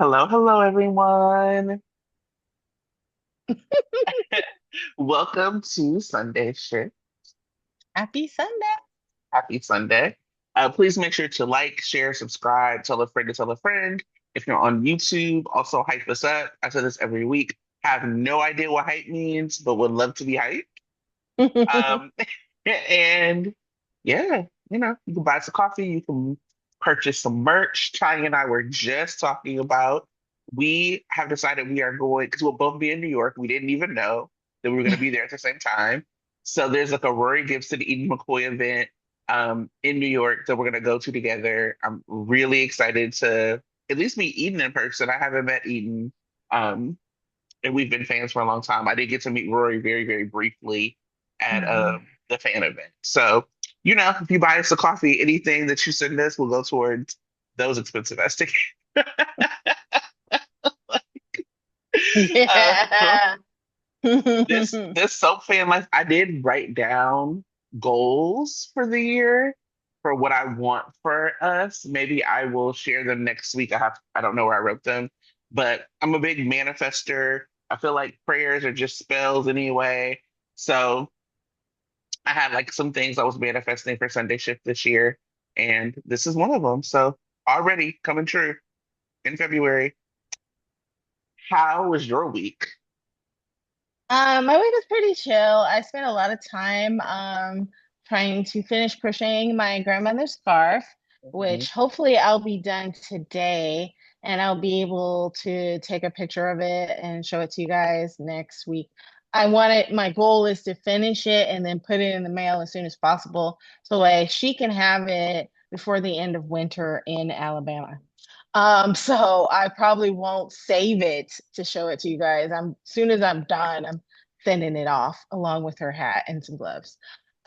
Hello, hello, everyone. Welcome to Sunday Shift. Happy Sunday. Happy Sunday. Please make sure to like, share, subscribe, tell a friend to tell a friend. If you're on YouTube, also hype us up. I say this every week. Have no idea what hype means, but would love to be hyped. Um, and yeah, you can buy some coffee, you can purchase some merch. Chani and I were just talking about we have decided we are going because we'll both be in New York. We didn't even know that we were going to be there at the same time. So there's like a Rory Gibson, Eden McCoy event in New York that we're going to go to together. I'm really excited to at least meet Eden in person. I haven't met Eden, um, and we've been fans for a long time. I did get to meet Rory very, very briefly at Mhm. the fan event. So, if you buy us a coffee, anything that you send us will go towards those expensive ass tickets. Uh, Yeah. this soap fan life, I did write down goals for the year for what I want for us. Maybe I will share them next week. I don't know where I wrote them, but I'm a big manifester. I feel like prayers are just spells anyway. So I had like some things I was manifesting for Sunday shift this year, and this is one of them. So already coming true in February. How was your week? My week was pretty chill. I spent a lot of time trying to finish crocheting my grandmother's scarf, Mhm. which hopefully I'll be done today and I'll be able to take a picture of it and show it to you guys next week. My goal is to finish it and then put it in the mail as soon as possible so like she can have it before the end of winter in Alabama. So I probably won't save it to show it to you guys. Soon as I'm done, I'm sending it off along with her hat and some gloves.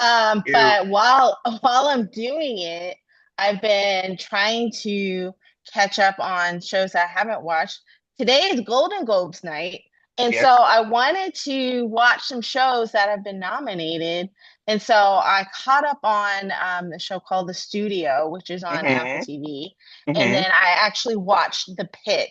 Ew. But while I'm doing it, I've been trying to catch up on shows I haven't watched. Today is Golden Globes night, and so Yes. I wanted to watch some shows that have been nominated. And so I caught up on the show called The Studio, which is on Apple Hmm. TV. And Hmm. then I actually watched The Pit.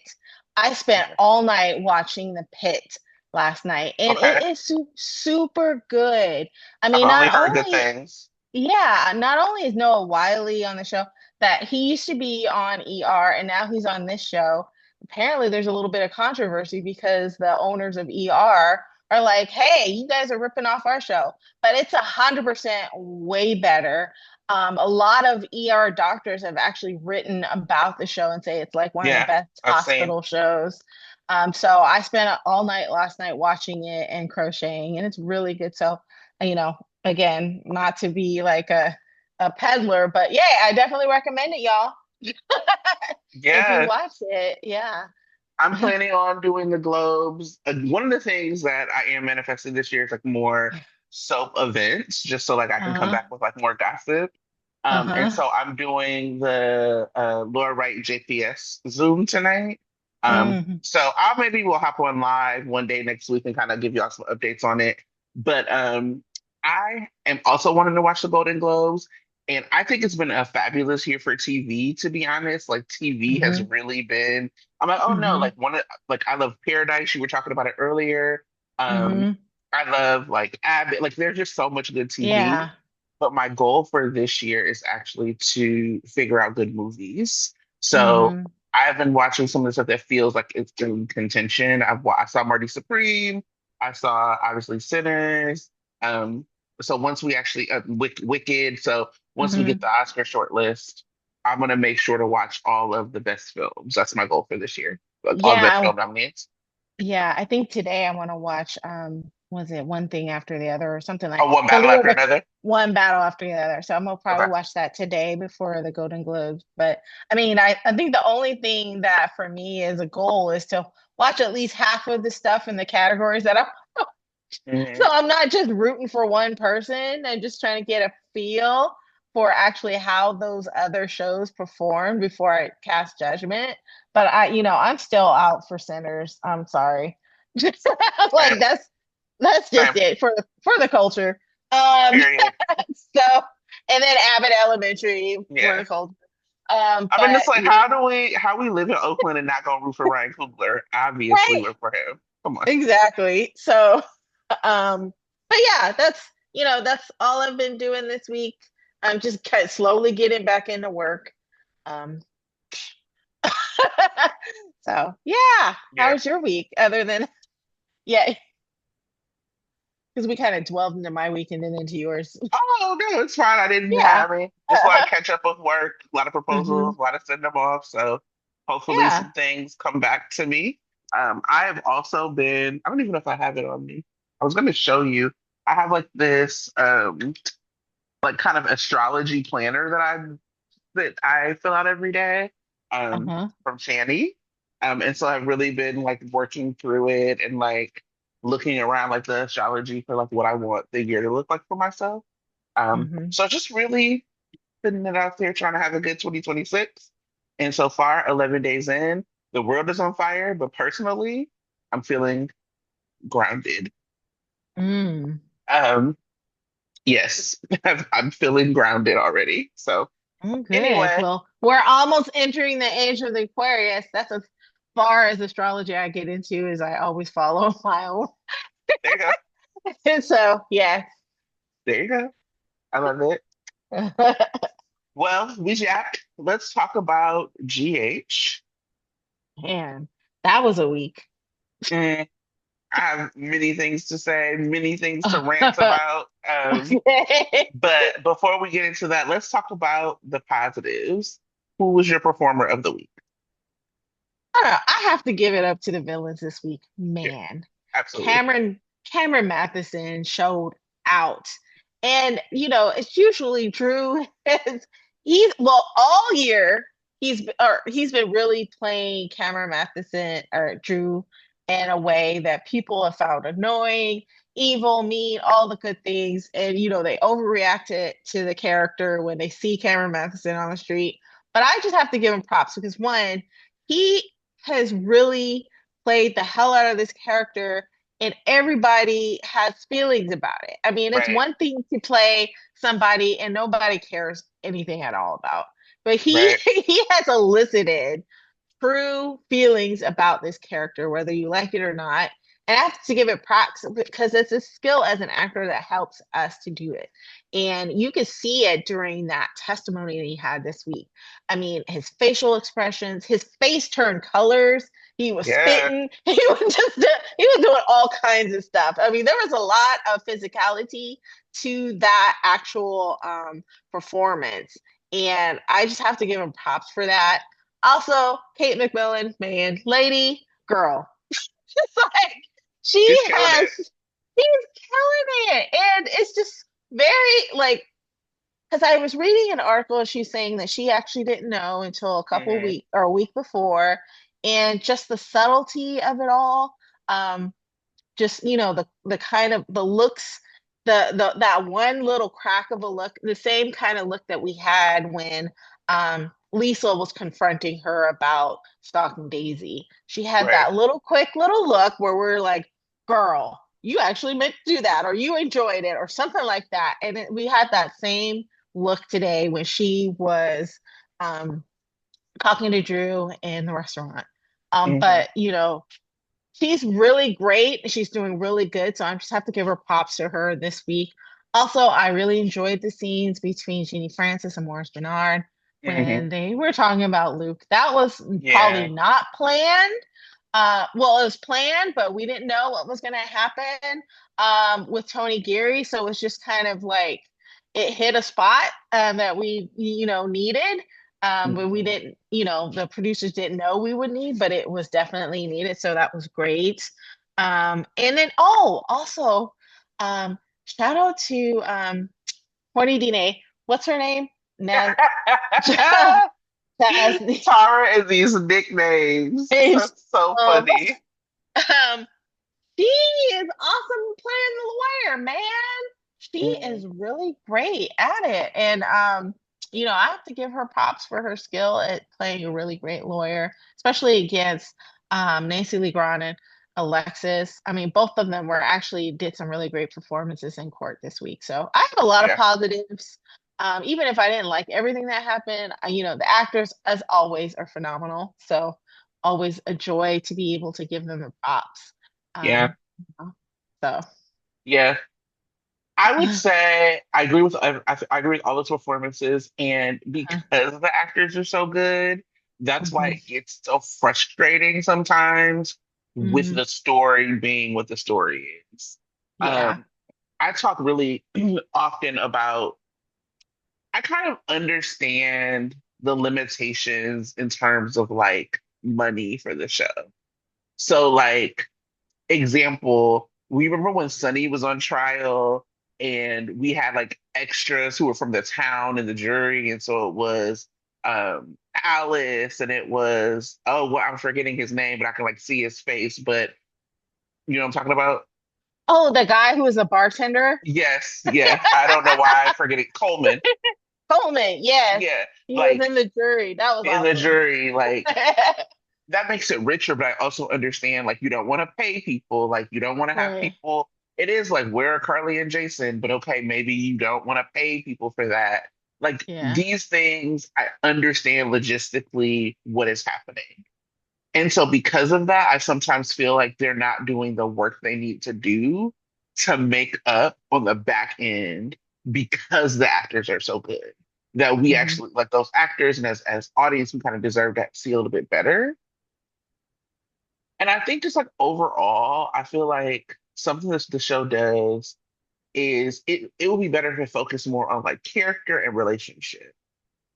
I spent all night watching The Pit last night, and it Okay. is super good. I I've mean, only heard good things. not only is Noah Wiley on the show, that he used to be on ER and now he's on this show. Apparently, there's a little bit of controversy because the owners of ER are like, "Hey, you guys are ripping off our show," but it's 100% way better. A lot of ER doctors have actually written about the show and say it's like one of the Yeah, best I've seen. hospital shows. So I spent all night last night watching it and crocheting, and it's really good. So, you know, again, not to be like a peddler, but yeah, I definitely recommend it, y'all. If you Yeah, watch it, yeah. I'm planning on doing the Globes. One of the things that I am manifesting this year is like more soap events, just so like I can come Uh-huh. back with like more gossip. And Uh-huh. so I'm doing the Laura Wright JPS Zoom tonight. Hmm. So I'll maybe we'll hop on live one day next week and kind of give y'all some updates on it. But I am also wanting to watch the Golden Globes. And I think it's been a fabulous year for TV, to be honest. Like TV has Hmm. really been. I'm like, oh no, Hmm. like I love Paradise. You were talking about it earlier. Um, Hmm. I love like Abbott. Like there's just so much good TV. Yeah. But my goal for this year is actually to figure out good movies. So Hmm. I've been watching some of the stuff that feels like it's in contention. I saw Marty Supreme. I saw obviously Sinners. Um, so once we actually Wicked. So once we get Hmm. the Oscar shortlist, I'm gonna make sure to watch all of the best films. That's my goal for this year. Like all the best Yeah. film nominees. Yeah. I think today I want to watch was it One Thing After the Other or something like Oh, one the battle Leo after the another. One Battle After the Other. So I'm gonna Okay. probably watch that today before the Golden Globes. But I mean, I think the only thing that for me is a goal is to watch at least half of the stuff in the categories that I so Hmm. I'm not just rooting for one person. I'm just trying to get a feel for actually how those other shows perform before I cast judgment. But I'm still out for Sinners. I'm sorry. Just like Same. that's just Same. it for the culture. Um Period. so and then Abbott Elementary for Yeah. the culture. I mean, it's But like, yeah, how we live in Oakland and not gonna root for Ryan Coogler? Obviously, right, root for him. Come on. exactly. So, but yeah, that's all I've been doing this week. I'm just kind of slowly getting back into work. Um, so yeah, how Yeah. was your week? Other than yeah, because we kind of dwelled into my week and then into yours. Oh no, it's fine. I didn't Yeah. have it. Just a lot of catch up with work, a lot of hmm proposals, a lot of send them off. So hopefully Yeah. some things come back to me. I have also been, I don't even know if I have it on me. I was gonna show you. I have like this like kind of astrology planner that I fill out every day Uh-huh. from Chani. And so I've really been like working through it and like looking around like the astrology for like what I want the year to look like for myself. hmm So just really putting it out there, trying to have a good 2026. And so far, 11 days in, the world is on fire, but personally, I'm feeling grounded. Mm. Um, yes, I'm feeling grounded already. So Oh, good. anyway, Well, we're almost entering the age of the Aquarius. That's as far as astrology I get into, is I always follow my own. there you go. And so, yeah. There you go. I love it. Well, we Jack, let's talk about GH. Man, that was a week. Mm, I have many things to say, many things to rant about. Okay. But before we get into that, let's talk about the positives. Who was your performer of the week? I have to give it up to the villains this week. Yeah, Man, absolutely. Cameron Matheson showed out. And it's usually Drew is well all year he's been really playing Cameron Matheson or Drew in a way that people have found annoying, evil, mean, all the good things. And they overreacted to the character when they see Cameron Matheson on the street. But I just have to give him props because one, he has really played the hell out of this character and everybody has feelings about it. I mean, it's Right, one thing to play somebody and nobody cares anything at all about, but he right. he has elicited true feelings about this character, whether you like it or not. And I have to give it props because it's a skill as an actor that helps us to do it. And you could see it during that testimony that he had this week. I mean, his facial expressions, his face turned colors. He was Yeah. spitting. He was doing all kinds of stuff. I mean, there was a lot of physicality to that actual performance. And I just have to give him props for that. Also, Kate McMillan, man, lady, girl. It's like she She's killing has, it. she's killing it. And it's just very like, because I was reading an article and she's saying that she actually didn't know until a couple Hmm. weeks or a week before. And just the subtlety of it all. Just the kind of the looks, the that one little crack of a look, the same kind of look that we had when Lisa was confronting her about stalking Daisy. She had Right. that little quick little look where we're like, girl, you actually meant to do that, or you enjoyed it, or something like that. And we had that same look today when she was um talking to Drew in the restaurant. Hmm. But she's really great. She's doing really good. So I just have to give her props to her this week. Also, I really enjoyed the scenes between Jeannie Francis and Morris Bernard Hmm. when they were talking about Luke. That was probably Yeah. not planned. Well, it was planned, but we didn't know what was going to happen with Tony Geary. So it was just kind of like it hit a spot that we, needed. But we Hmm. didn't, the producers didn't know we would need, but it was definitely needed. So that was great. And then, also, shout out to Horny Dine. What's her name? Naz. Naz. Tara and these nicknames. That's so Um, funny. um, she is awesome playing the lawyer, man. She Hmm. is really great at it. And I have to give her props for her skill at playing a really great lawyer, especially against Nancy Lee Grahn and Alexis. I mean, both of them were actually did some really great performances in court this week. So I have a lot of Yeah. positives. Even if I didn't like everything that happened, the actors, as always, are phenomenal. So always a joy to be able to give them the props. Yeah, Um, so yeah. I would say I agree with I agree with all those performances, and because the actors are so good, that's why mhm, it gets so frustrating sometimes with mhm. the story being what the story is. Yeah. Um, I talk really often about I kind of understand the limitations in terms of like money for the show. So like example, we remember when Sunny was on trial and we had like extras who were from the town and the jury, and so it was Alice and it was oh well I'm forgetting his name, but I can like see his face, but you know what I'm talking about? Oh, the guy who was a bartender? Yes, yeah. I don't know why I'm forgetting Coleman. Coleman, yes. Yeah, He was like in the jury. That was in the awesome. jury, like that makes it richer, but I also understand like you don't want to pay people, like you don't want to have Right. people. It is like where are Carly and Jason, but okay, maybe you don't want to pay people for that. Like Yeah. these things, I understand logistically what is happening. And so because of that, I sometimes feel like they're not doing the work they need to do to make up on the back end because the actors are so good that we Mhm. actually like those actors and as audience we kind of deserve to see a little bit better. And I think just like overall, I feel like something that the show does is it would be better to focus more on like character and relationship.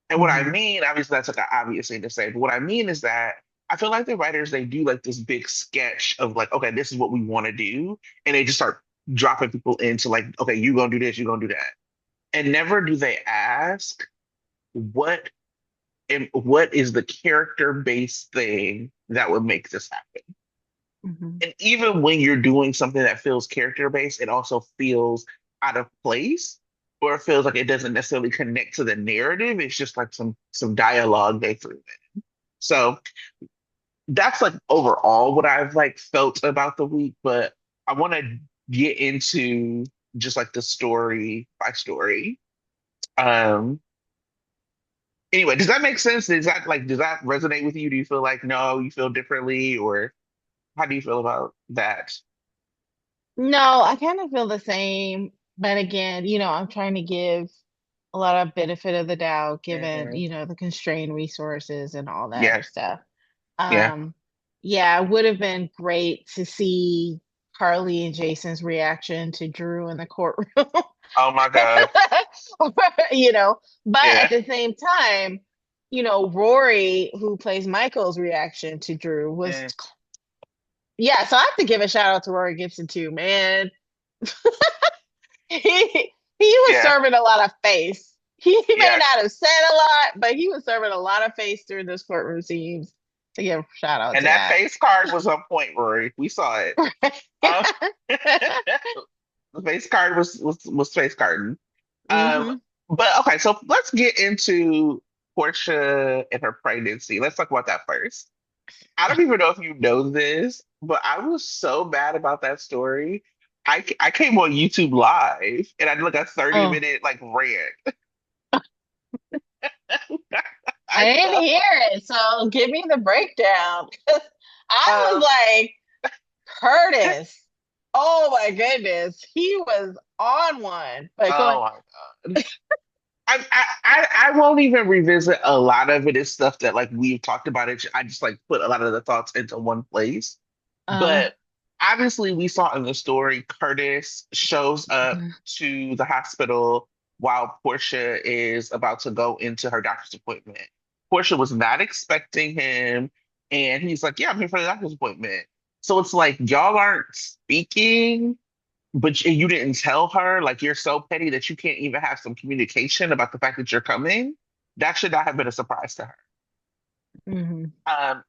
And what I Mhm. mean, obviously that's like an obvious thing to say, but what I mean is that I feel like the writers they do like this big sketch of like, okay, this is what we want to do, and they just start dropping people into like, okay, you're gonna do this, you're gonna do that. And never do they ask what and what is the character based thing that would make this happen. Mhm. And even when you're doing something that feels character based, it also feels out of place, or it feels like it doesn't necessarily connect to the narrative. It's just like some dialogue they threw in. So that's like overall what I've like felt about the week, but I want to get into just like the story by story. Um anyway, does that make sense? Does that resonate with you? Do you feel like no, you feel differently, or how do you feel about that? No, I kind of feel the same. But again, I'm trying to give a lot of benefit of the doubt given, Mhm. the constrained resources and all that Yeah, other stuff. yeah. Um, yeah, it would have been great to see Carly and Jason's reaction to Drew in the courtroom. Oh my God. you know, but at Yeah. the same time, Rory, who plays Michael's reaction to Drew was, Mm. yeah, so I have to give a shout out to Rory Gibson too, man. He was Yeah. serving a lot of face. He may Yeah. not have said a lot, but he was serving a lot of face during this courtroom scenes. To give a shout out And to that that. face card was on point, Rory. We saw it. Um, the face card was face carding. Um, Hmm. but okay, so let's get into Portia and her pregnancy. Let's talk about that first. I don't even know if you know this, but I was so bad about that story. I came on YouTube live and I did like a 30 Oh, minute like rant. I I didn't felt hear it, so give me the breakdown. 'Cause I was um like, Curtis. Oh my goodness, he was on one. But go oh ahead. my God. I won't even revisit a lot of it. It's stuff that like we've talked about it. I just like put a lot of the thoughts into one place. Uh, But obviously we saw in the story Curtis shows up mhm, to the hospital while Portia is about to go into her doctor's appointment. Portia was not expecting him, and he's like, "Yeah, I'm here for the doctor's appointment." So it's like y'all aren't speaking but you didn't tell her, like you're so petty that you can't even have some communication about the fact that you're coming. That should not have been a surprise to her. mhm,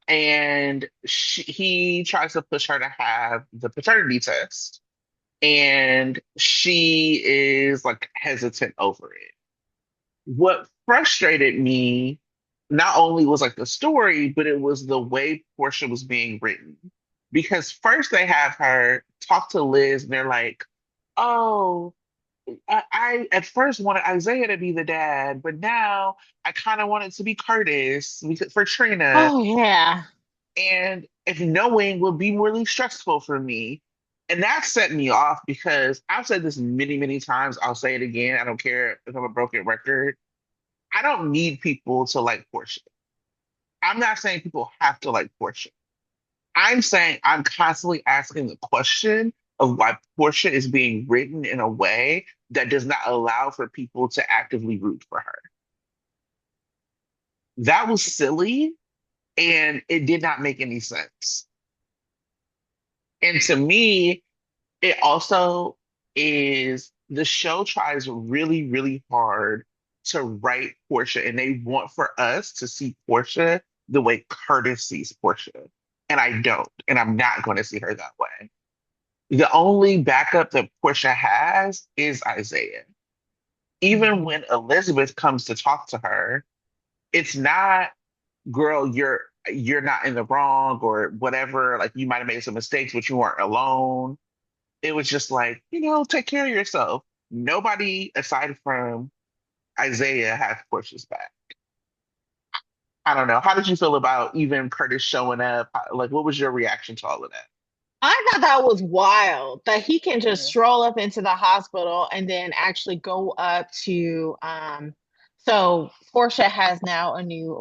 And he tries to push her to have the paternity test, and she is like hesitant over it. What frustrated me not only was like the story, but it was the way Portia was being written. Because first they have her talk to Liz, and they're like, "Oh." I at first wanted Isaiah to be the dad, but now I kind of want it to be Curtis for Trina. Oh yeah. And if knowing would be really stressful for me. And that set me off because I've said this many, many times. I'll say it again. I don't care if I'm a broken record. I don't need people to like Portia. I'm not saying people have to like Portia. I'm saying I'm constantly asking the question of why Portia is being written in a way that does not allow for people to actively root for her. That was silly and it did not make any sense. And to me, it also is the show tries really, really hard to write Portia, and they want for us to see Portia the way Curtis sees Portia. And I don't, and I'm not going to see her that way. The only backup that Portia has is Isaiah. Even Mhm. when Elizabeth comes to talk to her, it's not, girl, you're not in the wrong or whatever. Like you might have made some mistakes, but you weren't alone. It was just like, take care of yourself. Nobody aside from Isaiah has Portia's back. I don't know. How did you feel about even Curtis showing up? Like, what was your reaction to all of that? I thought that was wild that he can just Mhm. stroll up into the hospital and then actually go up to so Portia has now a new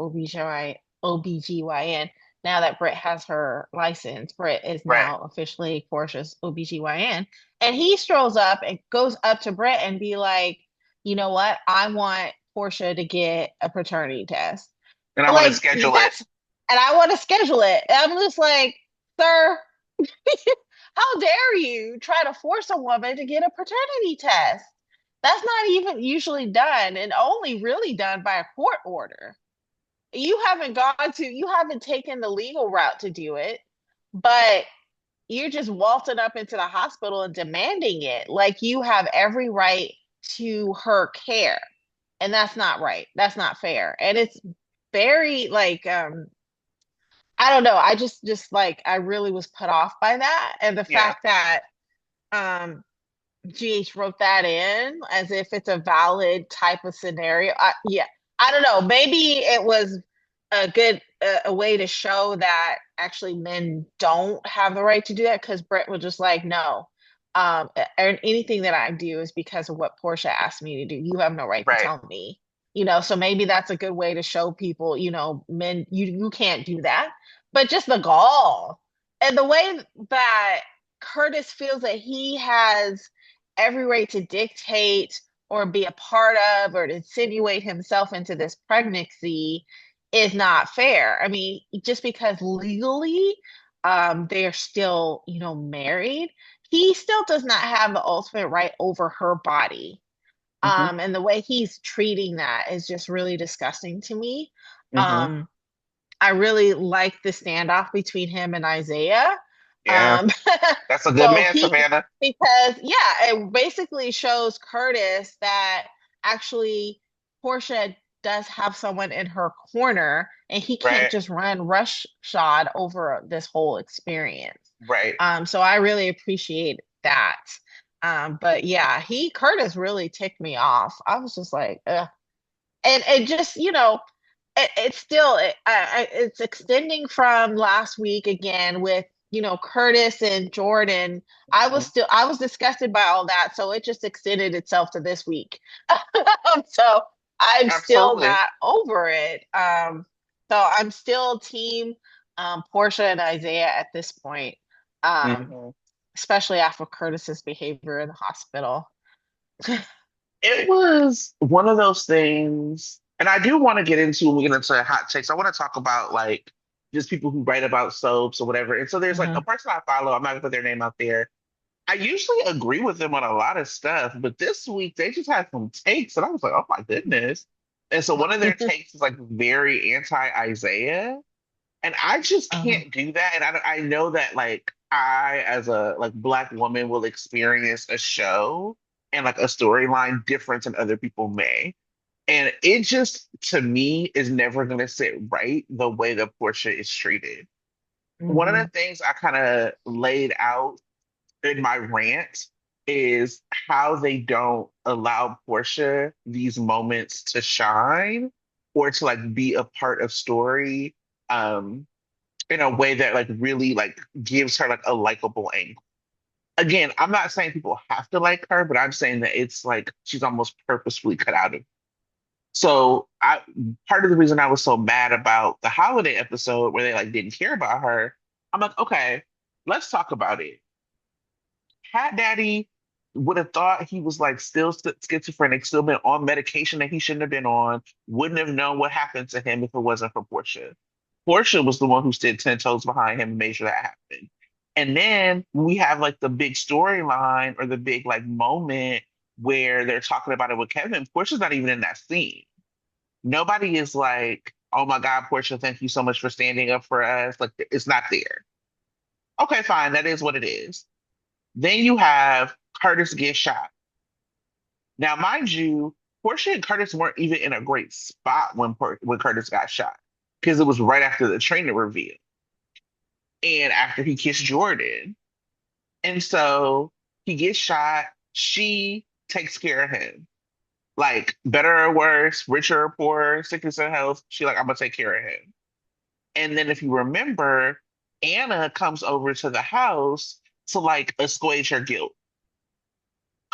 OBGYN. Now that Britt has her license, Britt is Right. now officially Portia's OBGYN. And he strolls up and goes up to Britt and be like, you know what? I want Portia to get a paternity test. And I want to Like schedule it. that's and I want to schedule it. And I'm just like, sir, how dare you try to force a woman to get a paternity test? That's not even usually done and only really done by a court order. You haven't taken the legal route to do it, but you're just waltzing up into the hospital and demanding it. Like you have every right to her care. And that's not right. That's not fair. And it's very like I don't know. I just like I really was put off by that. And the Yeah. fact that um GH wrote that in as if it's a valid type of scenario. Yeah, I don't know. Maybe it was a way to show that actually men don't have the right to do that because Brett was just like, no, and anything that I do is because of what Portia asked me to do. You have no right to Right. tell me. So maybe that's a good way to show people, men, you can't do that. But just the gall and the way that Curtis feels that he has every right to dictate or be a part of or to insinuate himself into this pregnancy is not fair. I mean, just because legally they're still, married, he still does not have the ultimate right over her body. Hmm. And the way he's treating that is just really disgusting to me. Hmm. Um, I really like the standoff between him and Isaiah. Yeah. Um, That's a good so man, Savannah. because yeah, it basically shows Curtis that actually Portia does have someone in her corner and he can't Right. just run rushshod over this whole experience. Right. So I really appreciate that. But yeah, Curtis really ticked me off. I was just like, ugh. And it just, it's still it's extending from last week again with Curtis and Jordan. Mhm. I was disgusted by all that, so it just extended itself to this week. So I'm still Absolutely. not over it. So I'm still team Portia and Isaiah at this point, um, Hmm. especially after Curtis's behavior in the hospital. It was one of those things, and I do want to get into when we get into hot takes. I want to talk about like just people who write about soaps or whatever. And so there's like a Mhm. person I follow. I'm not gonna put their name out there. I usually agree with them on a lot of stuff, but this week they just had some takes, and I was like, oh my goodness. And so one of their takes is like very anti-Isaiah, and I just Uh-huh. can't do that. And I know that like I, as a like Black woman, will experience a show and like a storyline different than other people may. And it just, to me, is never going to sit right the way that Portia is treated. One of the Mhm. things I kind of laid out in my rant is how they don't allow Portia these moments to shine or to like be a part of story um in a way that like really like gives her like a likable angle. Again, I'm not saying people have to like her, but I'm saying that it's like she's almost purposefully cut out of. So I part of the reason I was so mad about the holiday episode where they like didn't care about her, I'm like, okay, let's talk about it. Hat Daddy would have thought he was like still schizophrenic, still been on medication that he shouldn't have been on, wouldn't have known what happened to him if it wasn't for Portia. Portia was the one who stood 10 toes behind him and made sure that happened. And then we have like the big storyline or the big like moment where they're talking about it with Kevin. Portia's not even in that scene. Nobody is like, oh my God, Portia, thank you so much for standing up for us. Like, it's not there. Okay, fine. That is what it is. Then you have Curtis get shot. Now, mind you, Portia and Curtis weren't even in a great spot when Curtis got shot because it was right after the trainer reveal and after he kissed Jordan. And so he gets shot. She takes care of him. Like, better or worse, richer or poorer, sickness or health, she like, I'm gonna take care of him. And then if you remember, Anna comes over to the house to like assuage her guilt.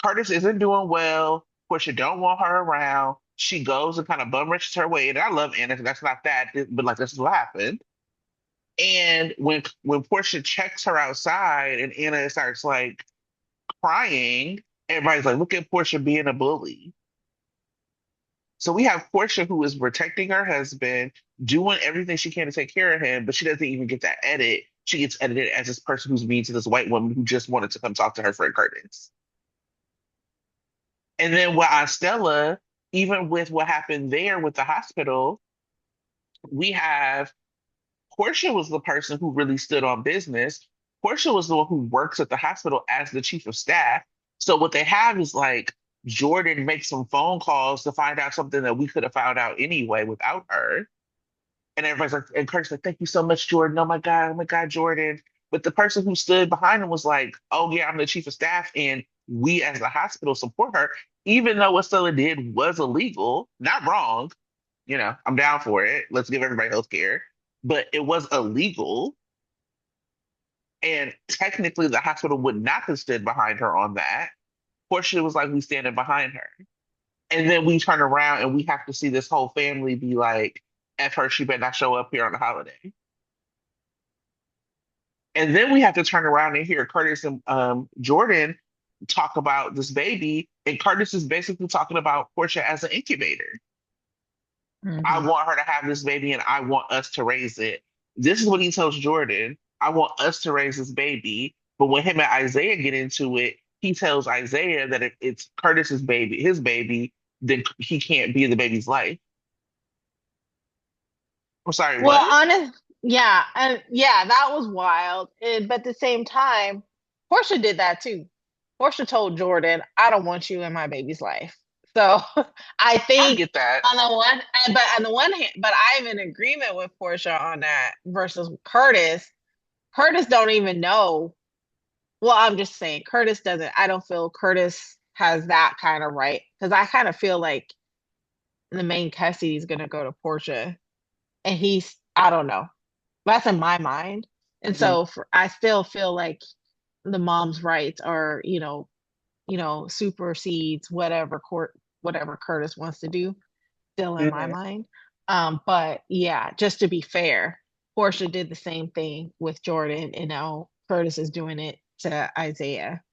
Curtis isn't doing well. Portia don't want her around. She goes and kind of bum rushes her way. And I love Anna, 'cause that's not that, but like this is what happened. And when Portia checks her outside and Anna starts like crying, everybody's like, look at Portia being a bully. So we have Portia who is protecting her husband, doing everything she can to take care of him, but she doesn't even get that edit. She gets edited as this person who's mean to this white woman who just wanted to come talk to her friend Curtis. And then with Stella, even with what happened there with the hospital, we have Portia was the person who really stood on business. Portia was the one who works at the hospital as the chief of staff. So what they have is like Jordan makes some phone calls to find out something that we could have found out anyway without her. And everybody's like, and Kurt's like, thank you so much, Jordan. Oh my God, Jordan. But the person who stood behind him was like, oh yeah, I'm the chief of staff, and we as the hospital support her, even though what Stella did was illegal, not wrong. I'm down for it. Let's give everybody health care. But it was illegal. And technically the hospital would not have stood behind her on that. Portia was like, we standing behind her. And then we turn around and we have to see this whole family be like, F her, she better not show up here on the holiday. And then we have to turn around and hear Curtis and Jordan talk about this baby. And Curtis is basically talking about Portia as an incubator. I Hmm. want her to have this baby and I want us to raise it. This is what he tells Jordan. I want us to raise this baby. But when him and Isaiah get into it, he tells Isaiah that if it's Curtis's baby, his baby, then he can't be in the baby's life. I'm sorry, Well, what? honest, yeah, and yeah, that was wild. But at the same time, Portia did that too. Portia told Jordan, "I don't want you in my baby's life." So I I think get that. on the one, but on the one hand, but I'm in agreement with Portia on that versus Curtis. Curtis don't even know. Well, I'm just saying Curtis doesn't. I don't feel Curtis has that kind of right because I kind of feel like the main custody is gonna go to Portia, and I don't know. That's in my mind. And Mhm. so I still feel like the mom's rights are, supersedes whatever Curtis wants to do, still in my Mhm. mind. But yeah, just to be fair, Portia did the same thing with Jordan, and now Curtis is doing it to Isaiah.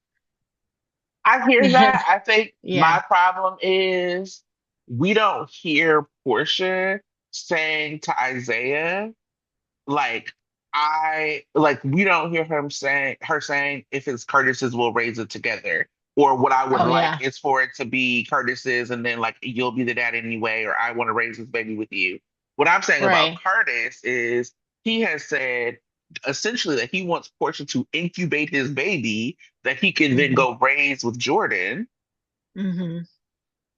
I hear that. I think Yeah. my problem is we don't hear Portia saying to Isaiah, like, we don't hear her saying, if it's Curtis's, we'll raise it together. Or what I would Oh like yeah. is for it to be Curtis's and then like you'll be the dad anyway, or I want to raise this baby with you. What I'm saying about Right. Curtis is he has said essentially that he wants Portia to incubate his baby that he can then Hmm. go raise with Jordan, Hmm.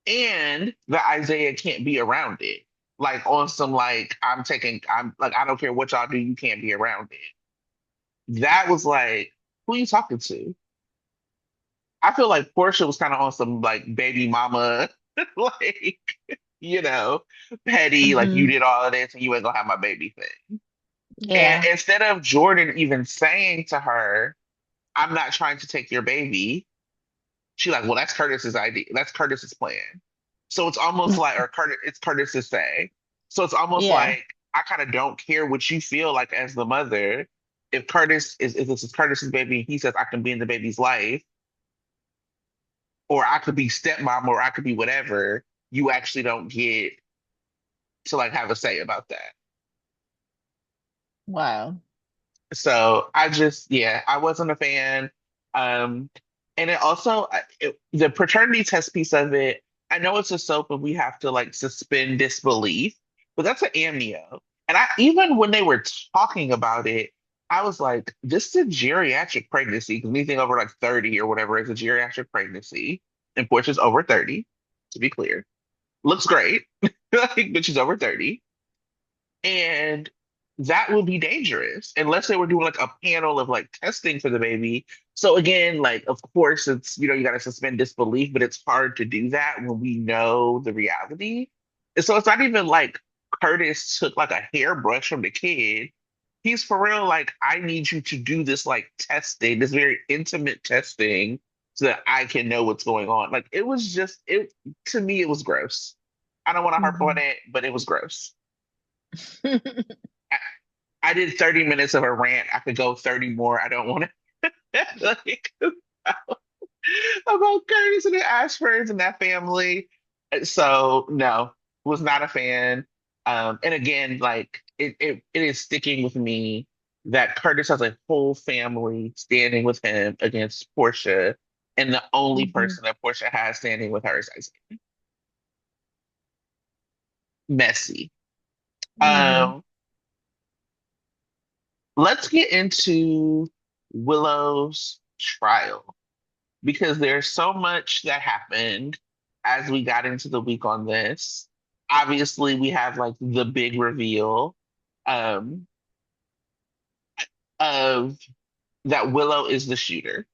and that Isaiah can't be around it. Like on some like I'm like I don't care what y'all do, you can't be around it. That was like, who are you talking to? I feel like Portia was kind of on some like baby mama, like, you know, petty, like you Hmm. did all of this and you ain't gonna have my baby thing. And Yeah. instead of Jordan even saying to her, I'm not trying to take your baby, she like, well, that's Curtis's idea. That's Curtis's plan. So it's almost like, or Curtis, it's Curtis's say. So it's almost Yeah. like I kind of don't care what you feel like as the mother. If this is Curtis's baby, and he says I can be in the baby's life, or I could be stepmom, or I could be whatever. You actually don't get to like have a say about that. Wow. So I just, yeah, I wasn't a fan. Um, and it also, the paternity test piece of it, I know it's a soap and we have to like suspend disbelief, but that's an amnio. And I, even when they were talking about it, I was like, this is a geriatric pregnancy because anything over like 30 or whatever is a geriatric pregnancy. And Portia's over 30, to be clear. Looks great, like, but she's over 30. And that would be dangerous unless they were doing like a panel of like testing for the baby. So again, like of course it's you got to suspend disbelief, but it's hard to do that when we know the reality. And so it's not even like Curtis took like a hairbrush from the kid. He's for real like I need you to do this like testing, this very intimate testing so that I can know what's going on. Like it was just it to me it was gross. I don't want to harp on Hmm. it, but it was gross. I did 30 minutes of a rant. I could go 30 more. I don't want to like about Curtis and the Ashfords and that family. So no, was not a fan. And again, like it is sticking with me that Curtis has a whole family standing with him against Portia, and the only Hmm. person that Portia has standing with her is Isaac. Messy. Hmm. Um, let's get into Willow's trial, because there's so much that happened as we got into the week on this. Obviously, we have like the big reveal um, of that Willow is the shooter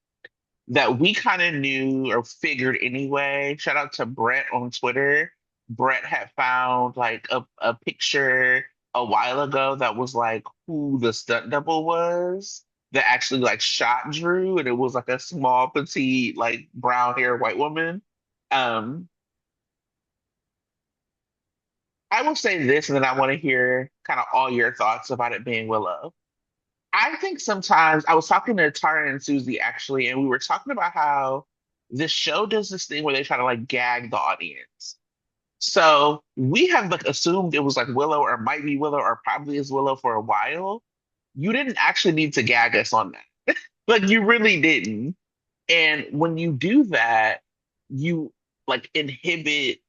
that we kind of knew or figured anyway. Shout out to Brett on Twitter. Brett had found like a picture a while ago that was like who the stunt double was that actually like shot Drew, and it was like a small, petite, like brown hair white woman. Um, I will say this, and then I want to hear kind of all your thoughts about it being Willow. I think sometimes I was talking to Tara and Susie actually, and we were talking about how this show does this thing where they try to like gag the audience. So we have like assumed it was like Willow or might be Willow or probably is Willow for a while. You didn't actually need to gag us on that. Like you really didn't. And when you do that, you like inhibit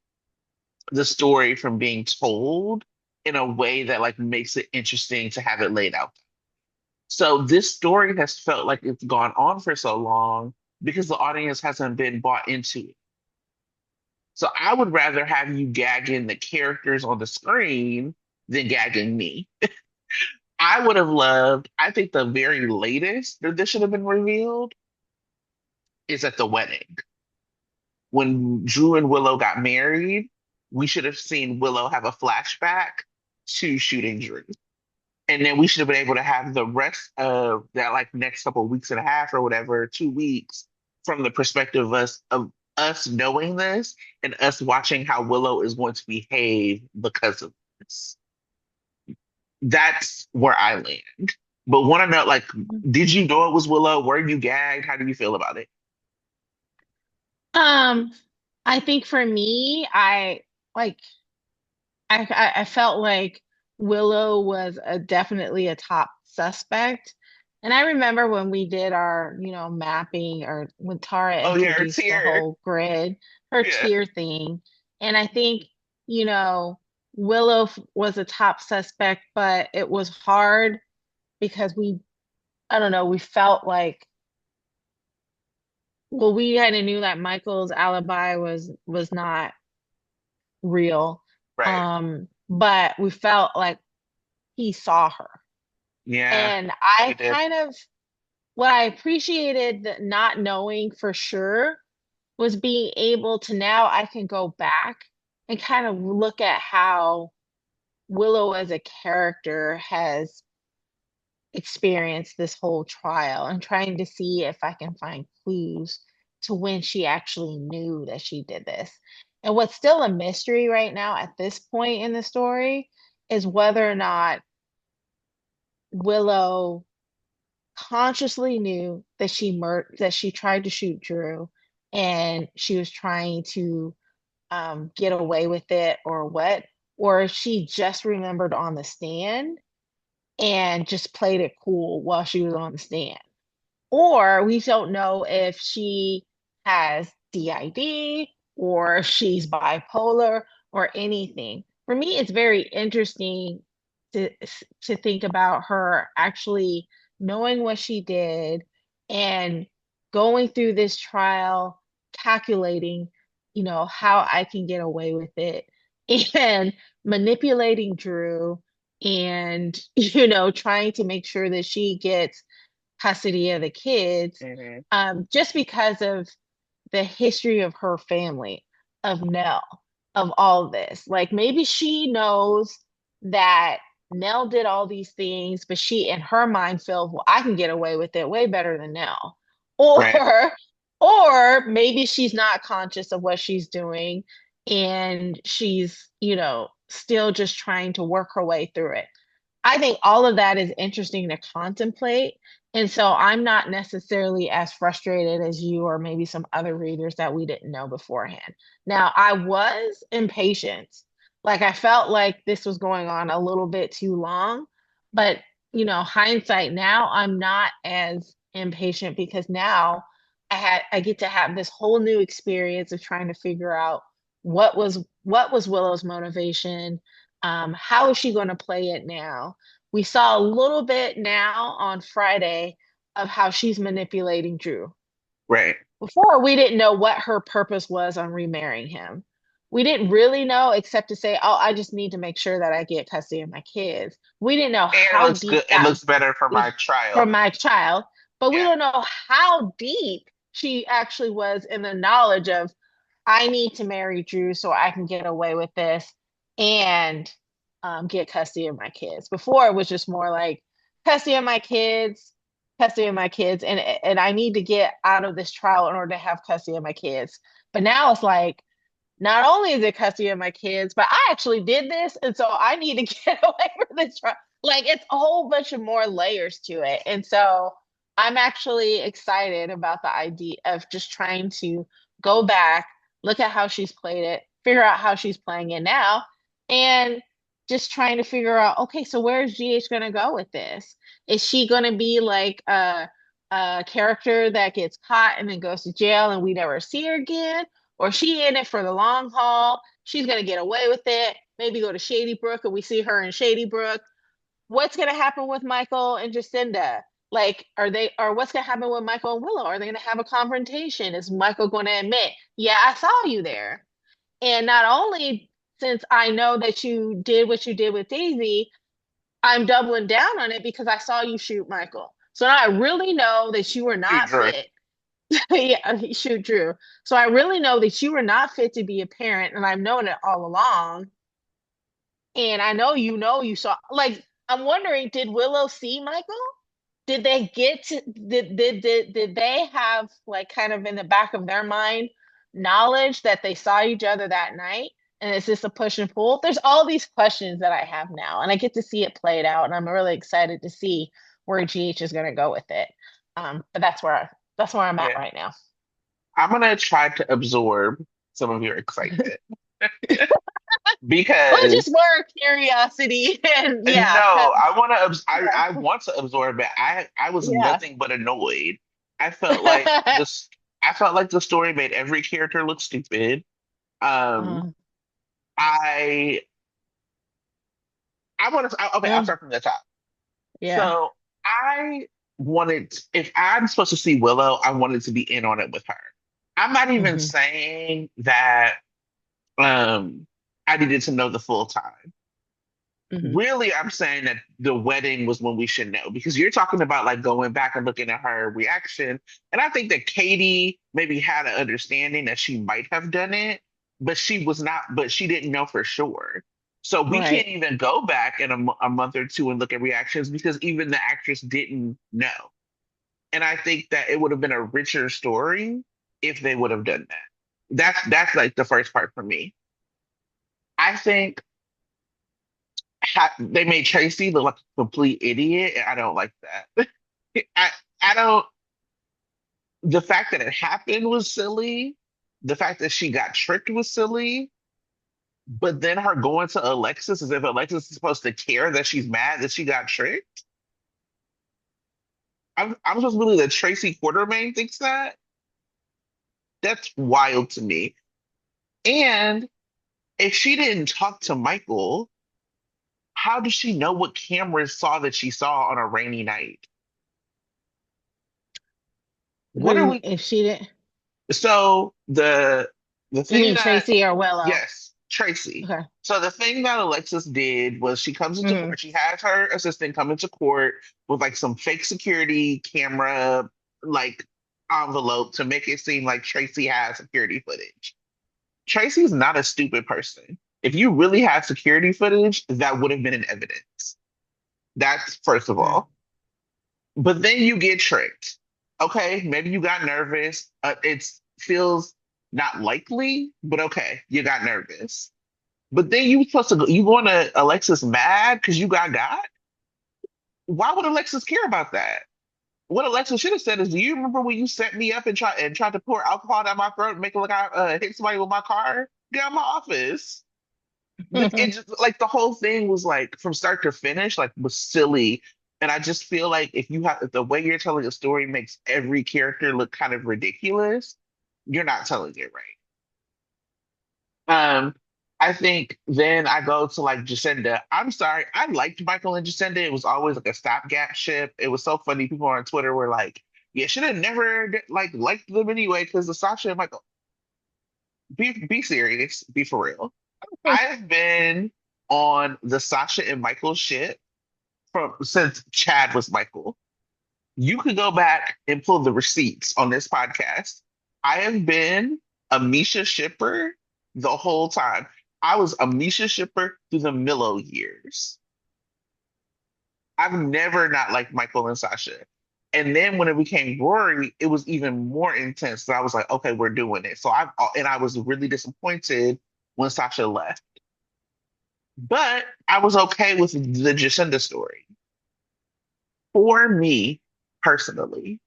the story from being told in a way that like makes it interesting to have it laid out. So this story has felt like it's gone on for so long because the audience hasn't been bought into it. So I would rather have you gagging the characters on the screen than gagging me. I would have loved, I think the very latest that this should have been revealed is at the wedding. When Drew and Willow got married, we should have seen Willow have a flashback to shooting Drew. And then we should have been able to have the rest of that like next couple of weeks and a half or whatever, 2 weeks from the perspective of us knowing this and us watching how Willow is going to behave because of this. That's where I land. But want to know, like, did you know it was Willow? Were you gagged? How do you feel about it? Um, I think for me, like I felt like Willow was definitely a top suspect. And I remember when we did our, mapping or when Tara Oh yeah, introduced the tear. whole grid, her Yeah, tier thing. And I think, you know, Willow was a top suspect, but it was hard because I don't know, we felt like, well, we kind of knew that Michael's alibi was not real. right. But we felt like he saw her. Yeah, And I we did. kind of what I appreciated that not knowing for sure was being able to now I can go back and kind of look at how Willow as a character has experienced this whole trial and trying to see if I can find clues to when she actually knew that she did this. And what's still a mystery right now at this point in the story is whether or not Willow consciously knew that that she tried to shoot Drew and she was trying to get away with it or what, or if she just remembered on the stand and just played it cool while she was on the stand. Or we don't know if she has DID or if she's bipolar or anything. For me, it's very interesting to to think about her actually knowing what she did and going through this trial, calculating, how I can get away with it and manipulating Drew and, trying to make sure that she gets custody of the kids, Hmm. just because of the history of her family, of Nell, of all this. Like maybe she knows that Nell did all these things, but she in her mind feels, well, I can get away with it way better than Nell. Right. Or or maybe she's not conscious of what she's doing and she's, still just trying to work her way through it. I think all of that is interesting to contemplate. And so I'm not necessarily as frustrated as you or maybe some other readers that we didn't know beforehand. Now, I was impatient. Like I felt like this was going on a little bit too long, but hindsight now, I'm not as impatient because now I get to have this whole new experience of trying to figure out what was Willow's motivation, how is she going to play it now? We saw a little bit now on Friday of how she's manipulating Drew. Right. Before, we didn't know what her purpose was on remarrying him. We didn't really know except to say, oh, I just need to make sure that I get custody of my kids. We didn't know And it how looks good. deep It that looks better for my for trial. my child, but we Yeah. don't know how deep she actually was in the knowledge of I need to marry Drew so I can get away with this and get custody of my kids. Before it was just more like custody of my kids, custody of my kids, and I need to get out of this trial in order to have custody of my kids. But now it's like not only is it custody of my kids, but I actually did this, and so I need to get away from this trial. Like it's a whole bunch of more layers to it, and so I'm actually excited about the idea of just trying to go back, look at how she's played it, figure out how she's playing it now, and just trying to figure out, okay, so where is GH going to go with this? Is she going to be like a character that gets caught and then goes to jail and we never see her again? Or is she in it for the long haul? She's going to get away with it, maybe go to Shady Brook and we see her in Shady Brook. What's going to happen with Michael and Jacinda? Like, or what's going to happen with Michael and Willow? Are they going to have a confrontation? Is Michael going to admit, yeah, I saw you there? And not only since I know that you did what you did with Daisy, I'm doubling down on it because I saw you shoot Michael. So now I really know that you were Shoot, not Drew. fit. Yeah, he shoot Drew. So I really know that you were not fit to be a parent, and I've known it all along. And I know you saw like I'm wondering, did Willow see Michael? Did they get to did they have like kind of in the back of their mind knowledge that they saw each other that night? And it's just a push and pull. There's all these questions that I have now, and I get to see it played out, and I'm really excited to see where GH is going to go with it. But that's where I'm at Yeah. right now. I'm gonna try to absorb some of your excitement Well, just because more curiosity and yeah, no, because I want to. I want to absorb it. I was yeah. nothing but annoyed. I felt like this. I felt like the story made every character look stupid. Um, Uh, I I want to. Okay, I'll uh, start from the top. yeah. So I wanted, if I'm supposed to see Willow, I wanted to be in on it with her. I'm not even Hmm. saying that um I needed to know the full time. Hmm. Really, I'm saying that the wedding was when we should know because you're talking about like going back and looking at her reaction. And I think that Katie maybe had an understanding that she might have done it, but she was not, but she didn't know for sure. So we can't Right. even go back in a month or two and look at reactions because even the actress didn't know. And I think that it would have been a richer story if they would have done that. That's like the first part for me. I think they made Tracy look like a complete idiot, and I don't like that. I I don't. The fact that it happened was silly. The fact that she got tricked was silly. But then her going to Alexis as if Alexis is supposed to care that she's mad that she got tricked. I'm supposed to believe that Tracy Quartermain thinks that. That's wild to me. And if she didn't talk to Michael, how does she know what cameras saw that she saw on a rainy night? What are Who, we? if she didn't, So the you thing mean that Tracy or Willow? yes, Tracy. Okay. So the thing that Alexis did was she comes into Hmm. court. She has her assistant come into court with like some fake security camera like envelope to make it seem like Tracy has security footage. Tracy's not a stupid person. If you really had security footage, that would have been in evidence. That's first of Okay. all. But then you get tricked. Okay, maybe you got nervous. It feels not likely, but okay, you got nervous. But then you supposed to go, you going to Alexis mad because you got? Why would Alexis care about that? What Alexis should have said is, "Do you remember when you set me up and tried to pour alcohol down my throat and make it look like I hit somebody with my car? Get out of my office." But it just like the whole thing was like from start to finish, like was silly. And I just feel like if the way you're telling a story makes every character look kind of ridiculous, you're not telling it right. Um, I think then I go to like Jacinda. I'm sorry, I liked Michael and Jacinda. It was always like a stopgap ship. It was so funny. People on Twitter were like, "Yeah, should have never like liked them anyway," because the Sasha and Michael. Be serious. Be for real. I've been on the Sasha and Michael shit from since Chad was Michael. You could go back and pull the receipts on this podcast. I have been a Misha shipper the whole time. I was a Misha shipper through the Milo years. I've never not liked Michael and Sasha. And then when it became Rory, it was even more intense. So I was like, okay, we're doing it. I was really disappointed when Sasha left. But I was okay with the Jacinda story. For me personally,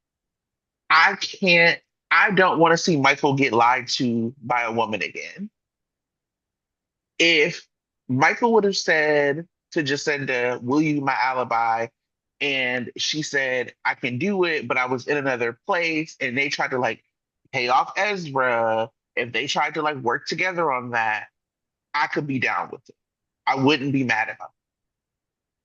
I can't, I don't want to see Michael get lied to by a woman again. If Michael would have said to Jacinda, "Will you be my alibi?" And she said, "I can do it, but I was in another place," and they tried to like pay off Ezra, if they tried to like work together on that, I could be down with it. I wouldn't be mad about it.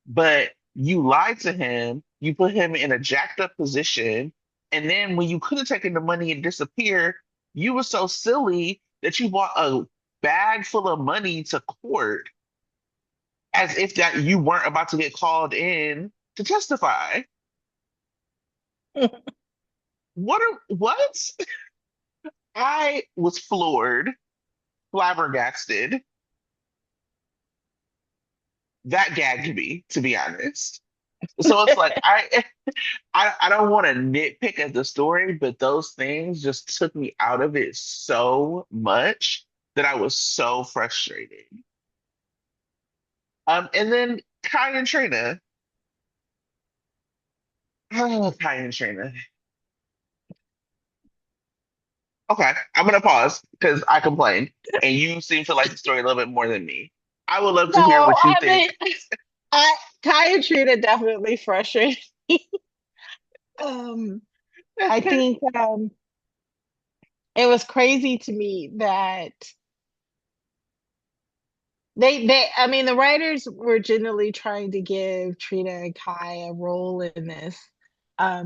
But you lied to him, you put him in a jacked up position, and then when you could have taken the money and disappeared, you were so silly that you bought a bag full of money to court as if that you weren't about to get called in to testify. What? I was floored, flabbergasted. That gagged me, to be honest. So it's like I don't want to nitpick at the story, but those things just took me out of it so much that I was so frustrated. And then Kai and Trina. Oh, Kai and Trina. Okay, I'm gonna pause because I complained, and you seem to like the story a little bit more than me. I would love to hear No, what you I think. mean, I Kai and Trina definitely frustrated. Um, I think it was crazy to me that I mean, the writers were generally trying to give Trina and Kai a role in this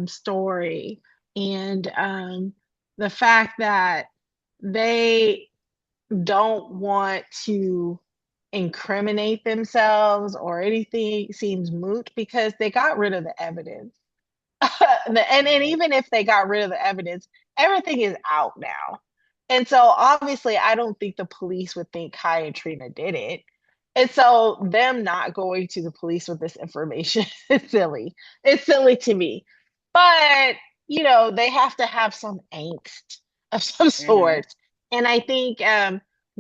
story, and the fact that they don't want to. incriminate themselves or anything seems moot because they got rid of the evidence. And Mhm. even if they got rid of the evidence, everything is out now. And so obviously I don't think the police would think Kai and Trina did it. And so them not going to the police with this information is silly. It's silly to me. But, they have to have some angst of some Mhm. sort. And I think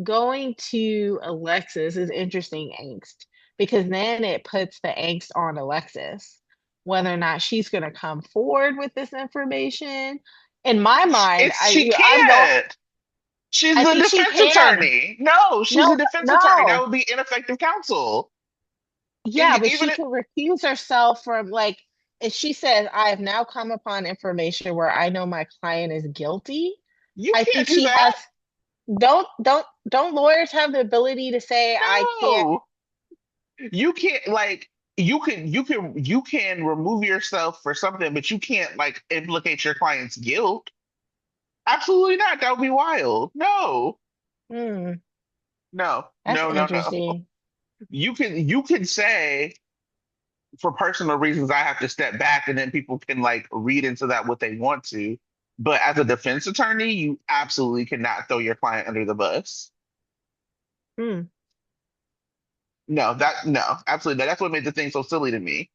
going to Alexis is interesting angst because then it puts the angst on Alexis whether or not she's going to come forward with this information. In my mind, She I'm going. can't. She's I the think she defense can. attorney. No, she's No, a defense attorney. That no. would be ineffective counsel. Yeah, but Even she if can recuse herself from like if she says, I have now come upon information where I know my client is guilty. you I can't think do she that. has don't lawyers have the ability to say I can't. No, you can't like you can remove yourself for something, but you can't like implicate your client's guilt. Absolutely not. That would be wild. No, Hmm, no, that's no, no, no. interesting. You can say for personal reasons I have to step back, and then people can like read into that what they want to. But as a defense attorney, you absolutely cannot throw your client under the bus. Hmm. No, absolutely not. That's what made the thing so silly to me.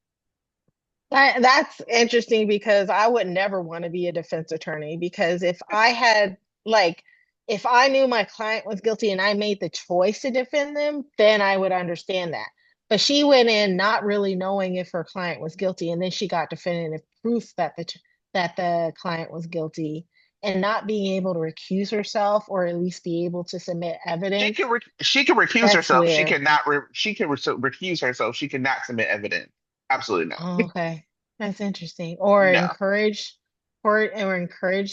That's interesting because I would never want to be a defense attorney because if I had like if I knew my client was guilty and I made the choice to defend them, then I would understand that. But she went in not really knowing if her client was guilty, and then she got definitive proof that the client was guilty, and not being able to recuse herself or at least be able to submit evidence. She can recuse That's herself. She weird. cannot she can recuse herself. She cannot submit evidence. Absolutely Oh, not. okay. That's interesting. Or No. encourage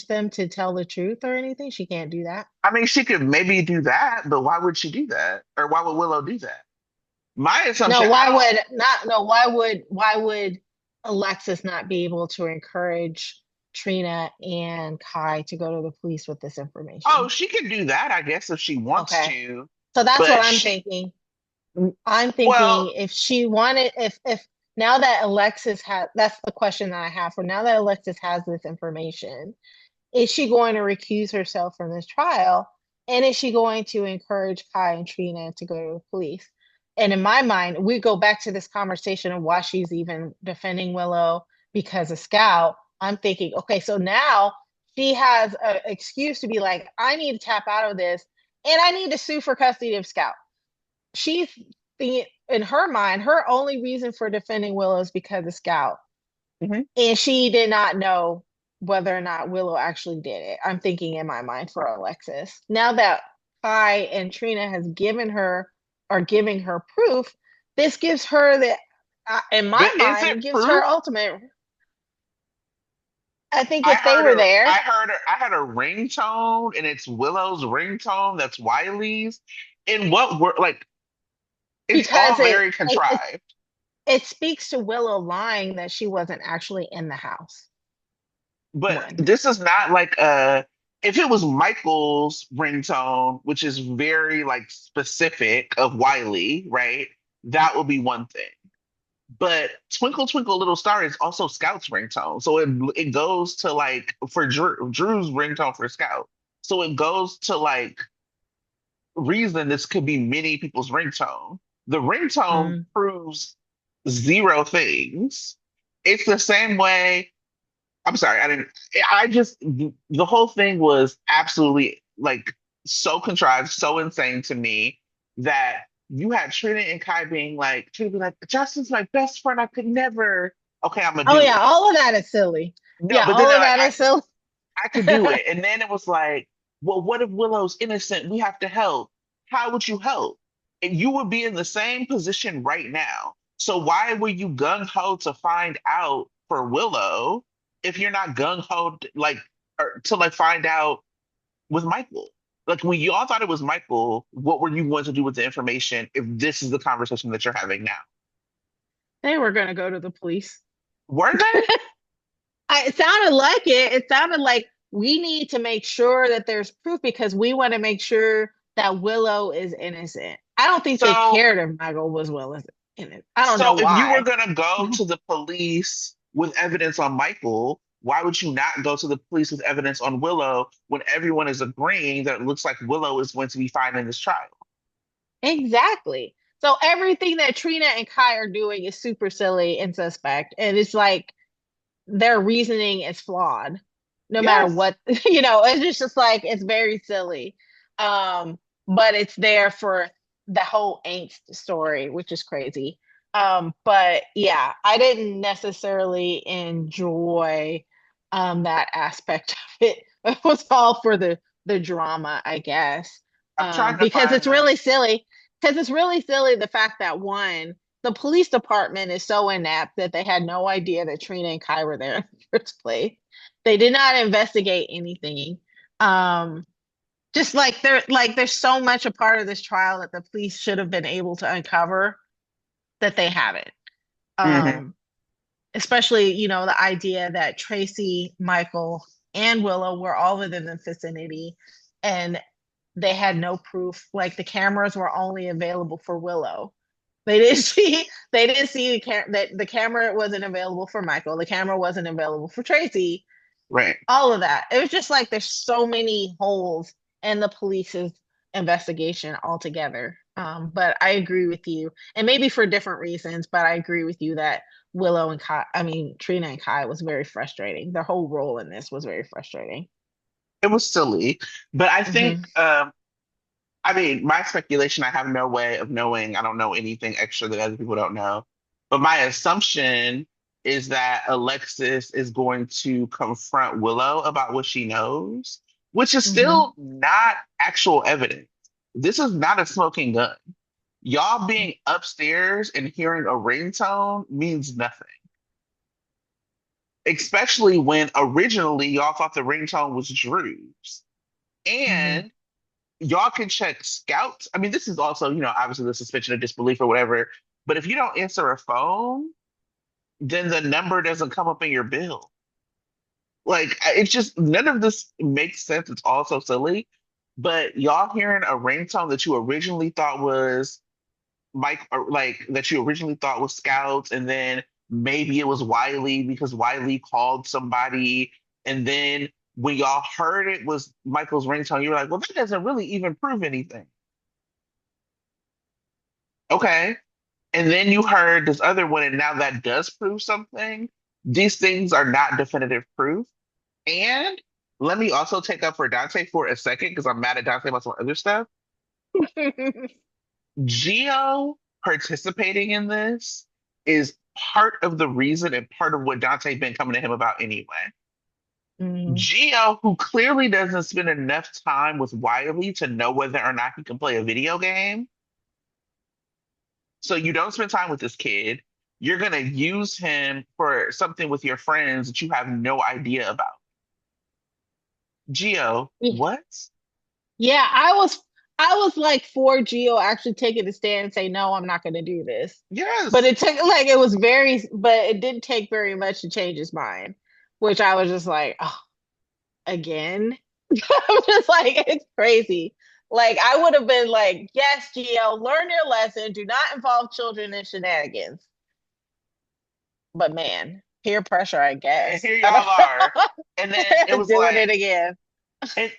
them to tell the truth or anything. She can't do that. I mean, she could maybe do that, but why would she do that? Or why would Willow do that? My No, assumption, I don't. why would Alexis not be able to encourage Trina and Kai to go to the police with this Oh, information? she can do that, I guess, if she wants Okay. to. So that's what But I'm she, thinking. I'm well, thinking if she wanted, if now that Alexis has, that's the question that I have for now that Alexis has this information, is she going to recuse herself from this trial? And is she going to encourage Kai and Trina to go to the police? And in my mind, we go back to this conversation of why she's even defending Willow because of Scout. I'm thinking, okay, so now she has an excuse to be like, I need to tap out of this and I need to sue for custody of Scout. She's in her mind, her only reason for defending Willow is because of Scout. mhm. And she did not know whether or not Willow actually did it. I'm thinking in my mind for Alexis. Now that Kai and Trina has given her or giving her proof, this gives her the, in my But is mind, it it gives her proof? ultimate. I think I if they heard were her. there, I had a ringtone, and it's Willow's ringtone. That's Wiley's. And what were like? It's because all very contrived. it speaks to Willow lying that she wasn't actually in the house. But One. this is not like if it was Michael's ringtone, which is very like specific of Wiley, right? That would be one thing. But Twinkle Twinkle Little Star is also Scout's ringtone. So it goes to like for Drew's ringtone for Scout. So it goes to like reason this could be many people's ringtone. The ringtone Mm. proves zero things. It's the same way. I'm sorry, I didn't. I just the whole thing was absolutely like so contrived, so insane to me that you had Trina and Kai being like, Trina be like, Justin's my best friend. I could never. Okay, I'm gonna Oh do yeah, it. all of that is silly. No, Yeah, but then all they're of like, that is silly. I could do it. And then it was like, well, what if Willow's innocent? We have to help. How would you help? And you would be in the same position right now. So why were you gung ho to find out for Willow if you're not gung ho like or, to like find out with Michael? Like when you all thought it was Michael, what were you going to do with the information if this is the conversation that you're having now? They were going to go to the police. Were they? It sounded like it. It sounded like we need to make sure that there's proof because we want to make sure that Willow is innocent. I don't think they So, cared if Michael was well as in it. I don't know so if you were why. gonna go to the police with evidence on Michael, why would you not go to the police with evidence on Willow when everyone is agreeing that it looks like Willow is going to be fine in this trial? Exactly. So everything that Trina and Kai are doing is super silly and suspect. And it's like their reasoning is flawed, no matter Yes. what, it's just like it's very silly. Um, but it's there for the whole angst story, which is crazy. But yeah, I didn't necessarily enjoy that aspect of it. It was all for the drama, I guess. I'm trying to Because find it's the really silly. Because it's really silly the fact that one, the police department is so inept that they had no idea that Trina and Kai were there in the first place. They did not investigate anything. Um, just like there's so much a part of this trial that the police should have been able to uncover that they haven't. Mhm. Um, Especially, the idea that Tracy, Michael, and Willow were all within the vicinity and they had no proof. Like the cameras were only available for Willow. They didn't see that the camera wasn't available for Michael. The camera wasn't available for Tracy. Right. All of that. It was just like there's so many holes in the police's investigation altogether. But I agree with you, and maybe for different reasons, but I agree with you that Willow and Kai, I mean Trina and Kai was very frustrating. Their whole role in this was very frustrating. It was silly, but I think, Hmm. I mean, my speculation, I have no way of knowing. I don't know anything extra that other people don't know. But my assumption is that Alexis is going to confront Willow about what she knows, which is Hmm. still not actual evidence. This is not a smoking gun. Y'all being upstairs and hearing a ringtone means nothing, especially when originally y'all thought the ringtone was Drew's. Hmm. And y'all can check Scout. I mean, this is also, obviously the suspension of disbelief or whatever. But if you don't answer a phone, then the number doesn't come up in your bill. Like, it's just none of this makes sense. It's all so silly. But y'all hearing a ringtone that you originally thought was Mike, or like that you originally thought was Scouts, and then maybe it was Wiley because Wiley called somebody, and then when y'all heard it was Michael's ringtone, you were like, well, that doesn't really even prove anything. Okay. And then you heard this other one, and now that does prove something. These things are not definitive proof. And let me also take up for Dante for a second because I'm mad at Dante about some other stuff. Geo participating in this is part of the reason and part of what Dante been coming to him about anyway. Hmm. Geo, who clearly doesn't spend enough time with Wiley to know whether or not he can play a video game. So you don't spend time with this kid. You're gonna use him for something with your friends that you have no idea about. Geo, what? Yeah, I was like for Geo actually taking a stand and say, no, I'm not gonna do this. But Yes. it took but it didn't take very much to change his mind, which I was just like, oh, again. I'm just like, it's crazy. Like I would have been like, yes, Geo, learn your lesson. Do not involve children in shenanigans. But man, peer pressure, I And guess. here I y'all are. And then it don't was doing it like, again. and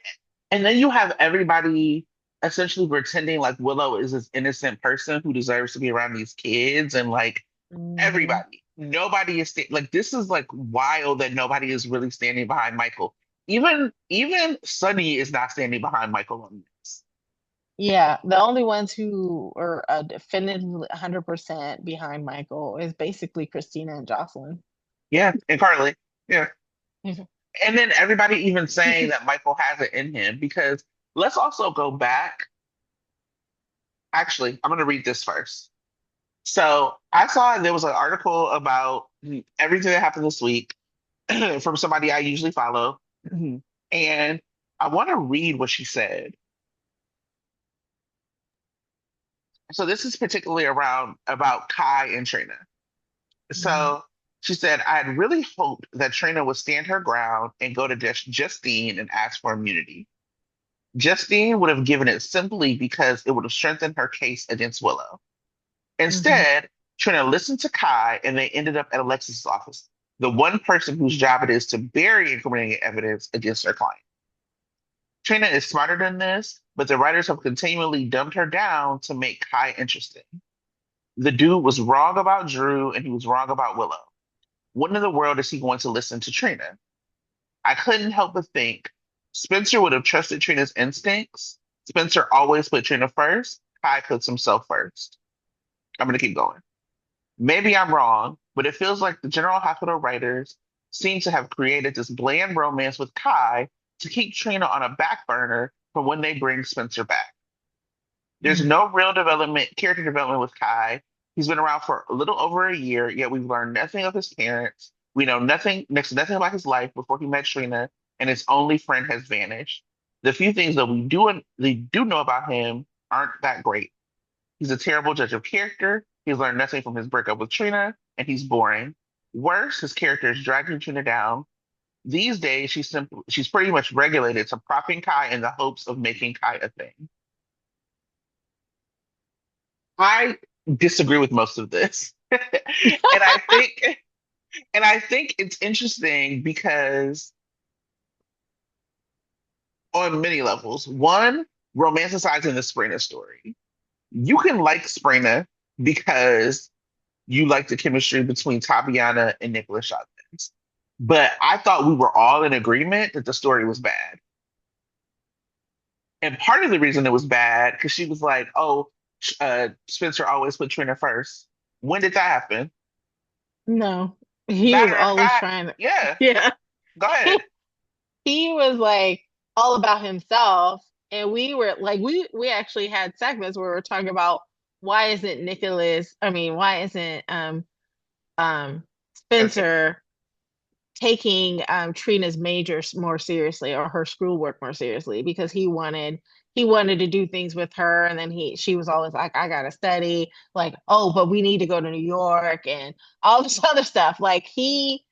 and then you have everybody essentially pretending like Willow is this innocent person who deserves to be around these kids, and like Hmm. everybody, nobody is like this is like wild that nobody is really standing behind Michael. Even Sunny is not standing behind Michael on this. Yeah, the only ones who are definitively 100% behind Michael is basically Christina and Jocelyn. Yeah, and Carly. Yeah. Mhm. And then everybody even saying that Michael has it in him because let's also go back. Actually, I'm going to read this first. So I saw there was an article about everything that happened this week from somebody I usually follow. And I want to read what she said. So this is particularly around about Kai and Trina. Mhm. So she said, I had really hoped that Trina would stand her ground and go to Justine and ask for immunity. Justine would have given it simply because it would have strengthened her case against Willow. Hmm. Instead, Trina listened to Kai and they ended up at Alexis's office, the one person whose job it is to bury incriminating evidence against her client. Trina is smarter than this, but the writers have continually dumbed her down to make Kai interesting. The dude was wrong about Drew and he was wrong about Willow. When in the world is he going to listen to Trina? I couldn't help but think Spencer would have trusted Trina's instincts. Spencer always put Trina first. Kai puts himself first. I'm going to keep going. Maybe I'm wrong, but it feels like the General Hospital writers seem to have created this bland romance with Kai to keep Trina on a back burner for when they bring Spencer back. There's no real development, character development with Kai. He's been around for a little over a year, yet we've learned nothing of his parents. We know nothing, next to nothing about his life before he met Trina, and his only friend has vanished. The few things that we do know about him aren't that great. He's a terrible judge of character. He's learned nothing from his breakup with Trina, and he's boring. Worse, his character is dragging Trina down. These days, she's pretty much regulated to propping Kai in the hopes of making Kai a thing. I disagree with most of this. And I think it's interesting because on many levels. One, romanticizing the Sprina story. You can like Sprina because you like the chemistry between Tabiana and Nicholas Shotland. But I thought we were all in agreement that the story was bad. And part of the reason it was bad, because she was like, oh, Spencer always put Trina first. When did that happen? No, he was Matter of always fact, trying to, yeah, yeah. go ahead. He was like all about himself. And we were like, we actually had segments where we are talking about why isn't why isn't um Spencer. Spencer taking Trina's majors more seriously or her schoolwork more seriously because he wanted to do things with her, and then she was always like, I gotta study, like, oh, but we need to go to New York and all this other stuff. Like he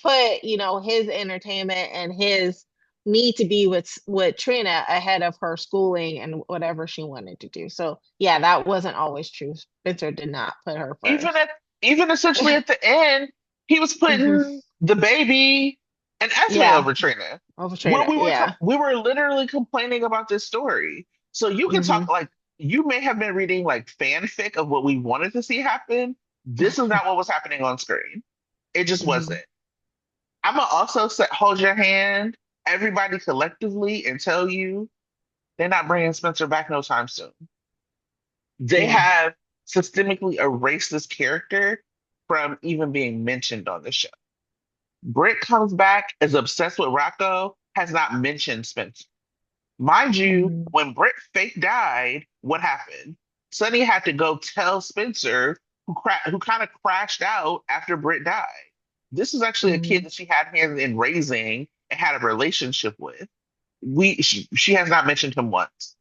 put, his entertainment and his need to be with Trina ahead of her schooling and whatever she wanted to do. So yeah, that wasn't always true. Spencer did not put her Even first. at even essentially at the end, he was Hmm. putting the baby and Esme Yeah, over Trina. over When Trina. we were Yeah. we were literally complaining about this story. So you can talk Hmm. like you may have been reading like fanfic of what we wanted to see happen. This is not what was happening on screen. It just Hmm. wasn't. I'm gonna also hold your hand, everybody collectively, and tell you they're not bringing Spencer back no time soon. They Yeah. have systemically erased this character from even being mentioned on the show. Britt comes back, is obsessed with Rocco, has not mentioned Spencer. Mind you, Hmm. when Britt fake died, what happened? Sonny had to go tell Spencer, who kind of crashed out after Britt died. This is actually a kid Hmm. that she had hands in raising and had a relationship with. She has not mentioned him once.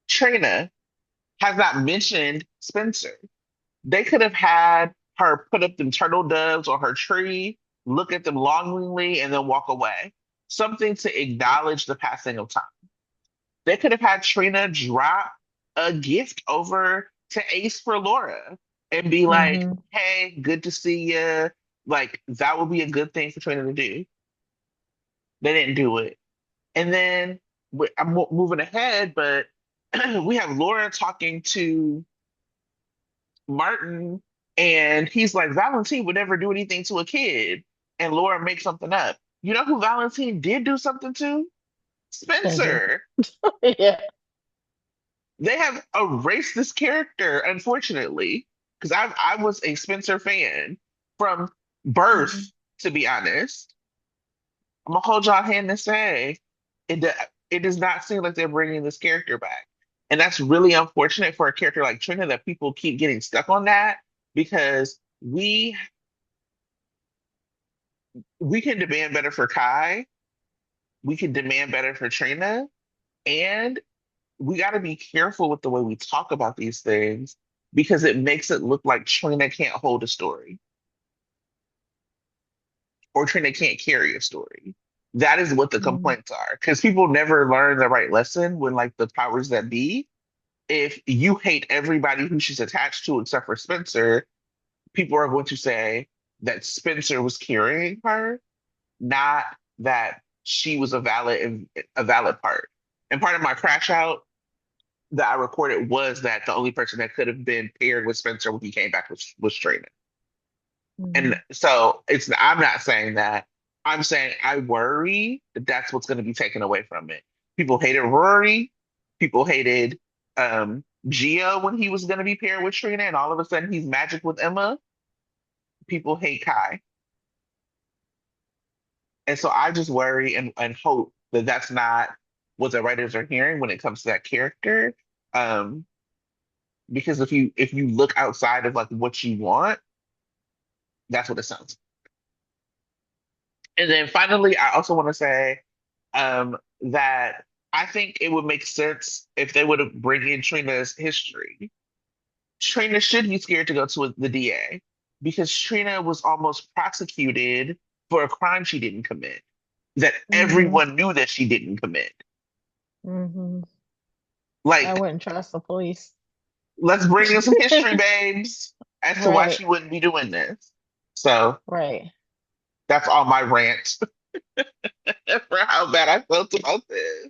Trina has not mentioned Spencer. They could have had her put up them turtle doves on her tree, look at them longingly, and then walk away. Something to acknowledge the passing of time. They could have had Trina drop a gift over to Ace for Laura and be like, Hmm. hey, good to see you. Like, that would be a good thing for Trina to do. They didn't do it. And then I'm moving ahead, but we have Laura talking to Martin, and he's like, Valentine would never do anything to a kid. And Laura makes something up. You know who Valentine did do something to? Spencer. Spencer. Yeah. They have erased this character, unfortunately, because I was a Spencer fan from Hmm. birth, to be honest. I'm gonna hold y'all hand and say it does not seem like they're bringing this character back, and that's really unfortunate for a character like Trina that people keep getting stuck on that because we can demand better for Kai, we can demand better for Trina, and we got to be careful with the way we talk about these things because it makes it look like Trina can't hold a story or Trina can't carry a story. That is what the Mm. complaints are. Because people never learn the right lesson when like the powers that be. If you hate everybody who she's attached to except for Spencer, people are going to say that Spencer was carrying her, not that she was a valid part. And part of my crash out that I recorded was that the only person that could have been paired with Spencer when he came back was Trina. And Mhm. so I'm not saying that. I'm saying I worry that that's what's going to be taken away from it. People hated Rory. People hated Gio when he was going to be paired with Trina, and all of a sudden he's magic with Emma. People hate Kai. And so I just worry and hope that that's not what the writers are hearing when it comes to that character. Um, because if you look outside of like what you want, that's what it sounds. And then finally, I also want to say that I think it would make sense if they would have bring in Trina's history. Trina should be scared to go to the DA because Trina was almost prosecuted for a crime she didn't commit, that Mhm. everyone knew that she didn't commit. Mhm. I Like, wouldn't trust the police. let's bring in some history, babes, as to why Right. she wouldn't be doing this. So Right. that's all my rant for how bad I felt about this.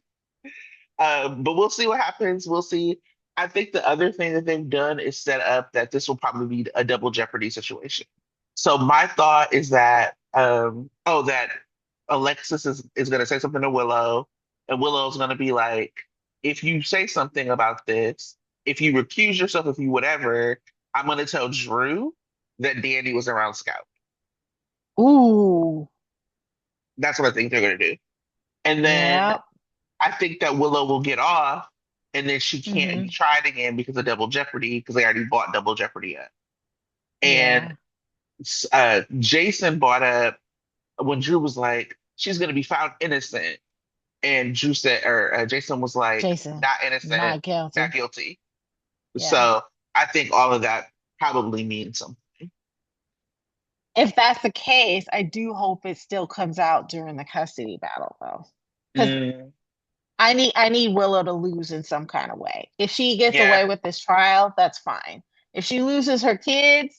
But we'll see what happens. We'll see. I think the other thing that they've done is set up that this will probably be a double jeopardy situation. So my thought is that that Alexis is gonna say something to Willow, and Willow's gonna be like, if you say something about this, if you recuse yourself, if you whatever, I'm gonna tell Drew that Danny was around Scout. Ooh. That's what I think they're gonna do. And then Yeah. I think that Willow will get off, and then she can't be Mhm. tried again because of Double Jeopardy because they already bought Double Jeopardy up. And Yeah. Jason bought up when Drew was like, "She's gonna be found innocent," and Drew said, or Jason was like, Jason, "Not innocent, not not guilty. guilty." Yeah. So I think all of that probably means something. If that's the case, I do hope it still comes out during the custody battle though. Because Mm, I need Willow to lose in some kind of way. If she gets yeah, away with this trial, that's fine. If she loses her kids,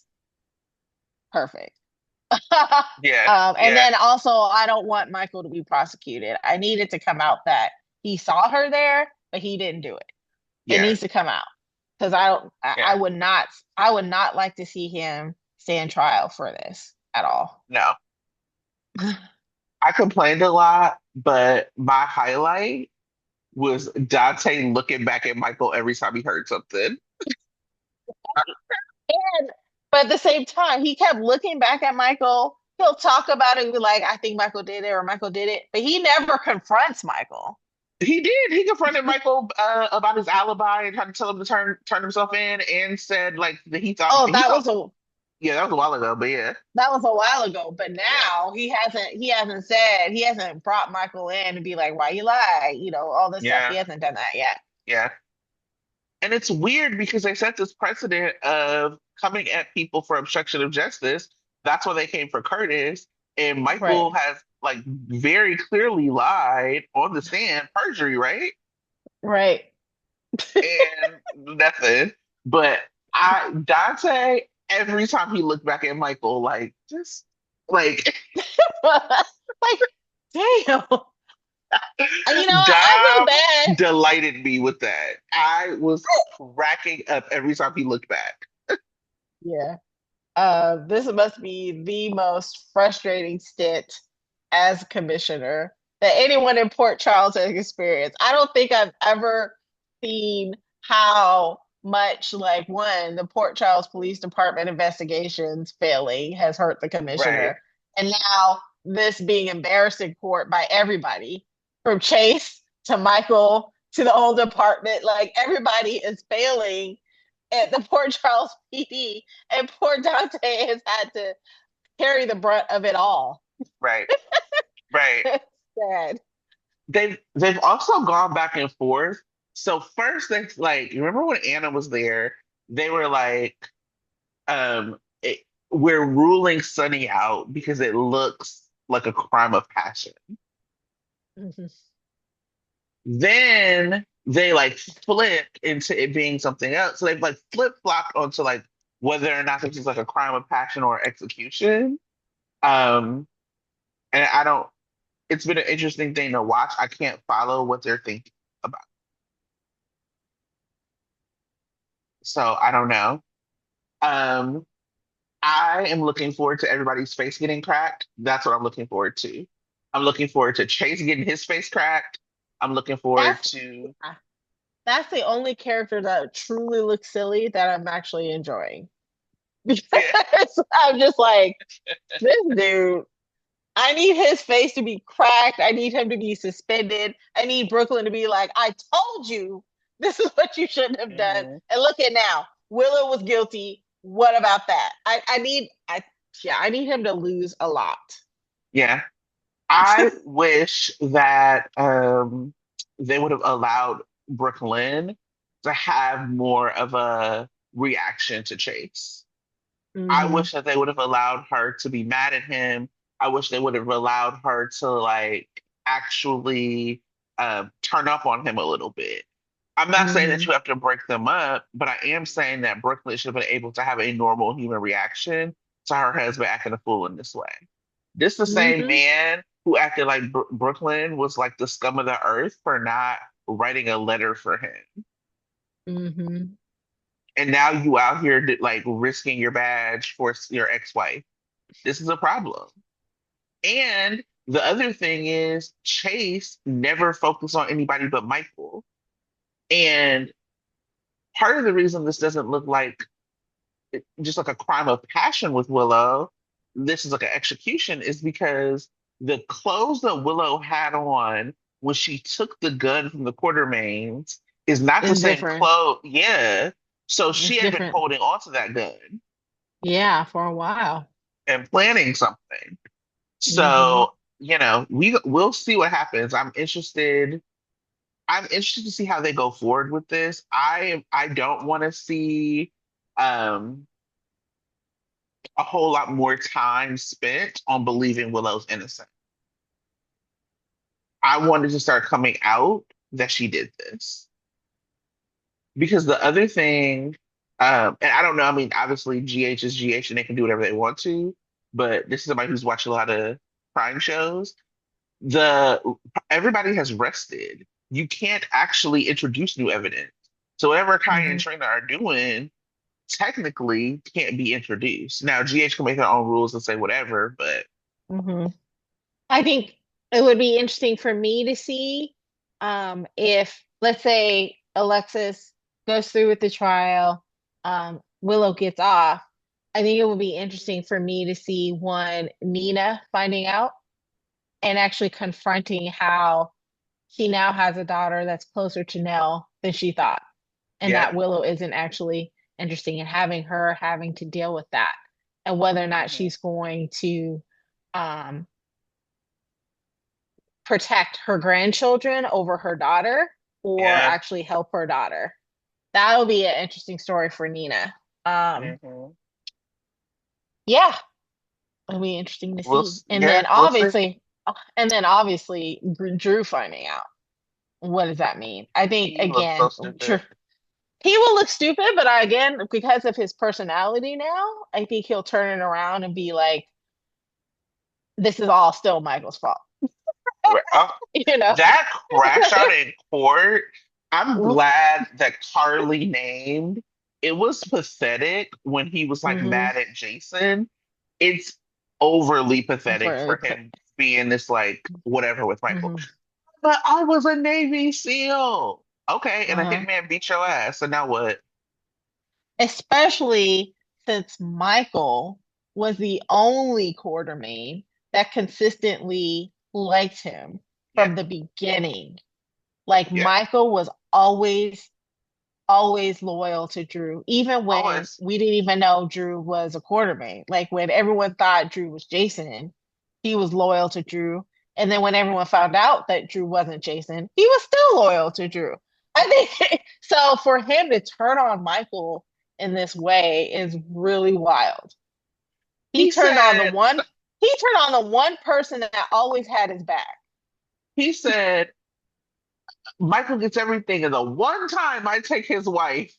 perfect. yeah, And yeah, then also, I don't want Michael to be prosecuted. I need it to come out that he saw her there, but he didn't do it. It yeah, needs to come out because I don't. I yeah. would not. I would not like to see him stand trial for this at all. No, I complained a lot, but my highlight was Dante looking back at Michael every time he heard something. And but at the same time, he kept looking back at Michael. He'll talk about it and be like, "I think Michael did it," or "Michael did it," but he never confronts Michael. He did. He confronted Michael about his alibi and tried to tell him to turn himself in, and said like that Oh, he thought yeah, that was a while ago, but yeah, that was a while ago. But yeah, now he hasn't brought Michael in and be like, "Why you lie?" All this stuff. He yeah, hasn't done that yet. yeah. And it's weird because they set this precedent of coming at people for obstruction of justice. That's why they came for Curtis, and Right. Michael has like very clearly lied on the stand, perjury, right? Right. And nothing. But Dante, every time he looked back at Michael, like just like Like, damn. I feel Dom bad. delighted me with that. I was cracking up every time he looked back. Yeah. This must be the most frustrating stint as commissioner that anyone in Port Charles has experienced. I don't think I've ever seen how much, like, one, the Port Charles Police Department investigations failing has hurt the Right, commissioner. And now this being embarrassed in court by everybody, from Chase to Michael to the whole department. Like, everybody is failing at the Port Charles PD, and poor Dante has had to carry the brunt of it all. right, right. It's sad. They've also gone back and forth. So first they like remember when Anna was there, they were like, we're ruling Sunny out because it looks like a crime of passion. Mhm. Then they like flip into it being something else. So they've like flip flopped onto like whether or not this is like a crime of passion or execution. Um, and I don't. It's been an interesting thing to watch. I can't follow what they're thinking about, so I don't know. Um, I am looking forward to everybody's face getting cracked. That's what I'm looking forward to. I'm looking forward to Chase getting his face cracked. I'm looking forward That's to that's the only character that truly looks silly that I'm actually enjoying. yeah, Because I'm just like, this dude, I need his face to be cracked. I need him to be suspended. I need Brooklyn to be like, I told you this is what you shouldn't have done. mhm. And look at now. Willow was guilty. What about that? I need him to lose a lot. Yeah. I wish that they would have allowed Brooklyn to have more of a reaction to Chase. I Hmm. wish that they would have allowed her to be mad at him. I wish they would have allowed her to like actually turn up on him a little bit. I'm not saying that Hmm. you have to break them up, but I am saying that Brooklyn should have been able to have a normal human reaction to her husband acting a fool in this way. This the same Hmm. man who acted like Brooklyn was like the scum of the earth for not writing a letter for him. Hmm. And now you out here like risking your badge for your ex-wife. This is a problem. And the other thing is Chase never focused on anybody but Michael. And part of the reason this doesn't look like just like a crime of passion with Willow, this is like an execution, is because the clothes that Willow had on when she took the gun from the Quartermains is not the It's same different. clothes. Yeah. So she It's had been different. holding on to that gun Yeah, for a while. and planning something. Hmm. So, we'll see what happens. I'm interested to see how they go forward with this. I don't want to see um a whole lot more time spent on believing Willow's innocent. I wanted to start coming out that she did this. Because the other thing, and I don't know, I mean, obviously GH is GH and they can do whatever they want to, but this is somebody who's watched a lot of crime shows. The Everybody has rested. You can't actually introduce new evidence. So whatever Kaya and Hmm. Trina are doing technically can't be introduced. Now GH can make their own rules and say whatever, but Hmm. I think it would be interesting for me to see if, let's say, Alexis goes through with the trial, Willow gets off. I think it would be interesting for me to see one, Nina finding out and actually confronting how she now has a daughter that's closer to Nell than she thought, and yeah. that Willow isn't actually interested in having her having to deal with that, and whether or not Mhm. she's going to um, protect her grandchildren over her daughter or Yeah. actually help her daughter. That'll be an interesting story for Nina. Um, Hmm. yeah, it'll be interesting to see. Yeah, we'll see. And then obviously, Drew finding out. What does that mean? I think He looks so again, stupid. he will look stupid, but again, because of his personality now, I think he'll turn it around and be like, "This is all still Michael's fault," Oh, you know. that crash out in court, I'm glad that Carly named. It was pathetic when he was like Hmm. mad at Jason. It's overly pathetic For, for him being this like whatever with Michael. hmm. But I was a Navy SEAL. Okay, and a Uh-huh. hitman beat your ass. So now what? Especially since Michael was the only Quartermain that consistently liked him Yeah, from the beginning. Like yeah, Michael was always loyal to Drew, even when always. we didn't even know Drew was a Quartermain. Like when everyone thought Drew was Jason, he was loyal to Drew. And then when everyone found out that Drew wasn't Jason, he was still loyal to Drew. I think so for him to turn on Michael in this way is really wild. He He turned on the said, one he turned on the one person that always had his back. He said Michael gets everything, and the one time I take his wife,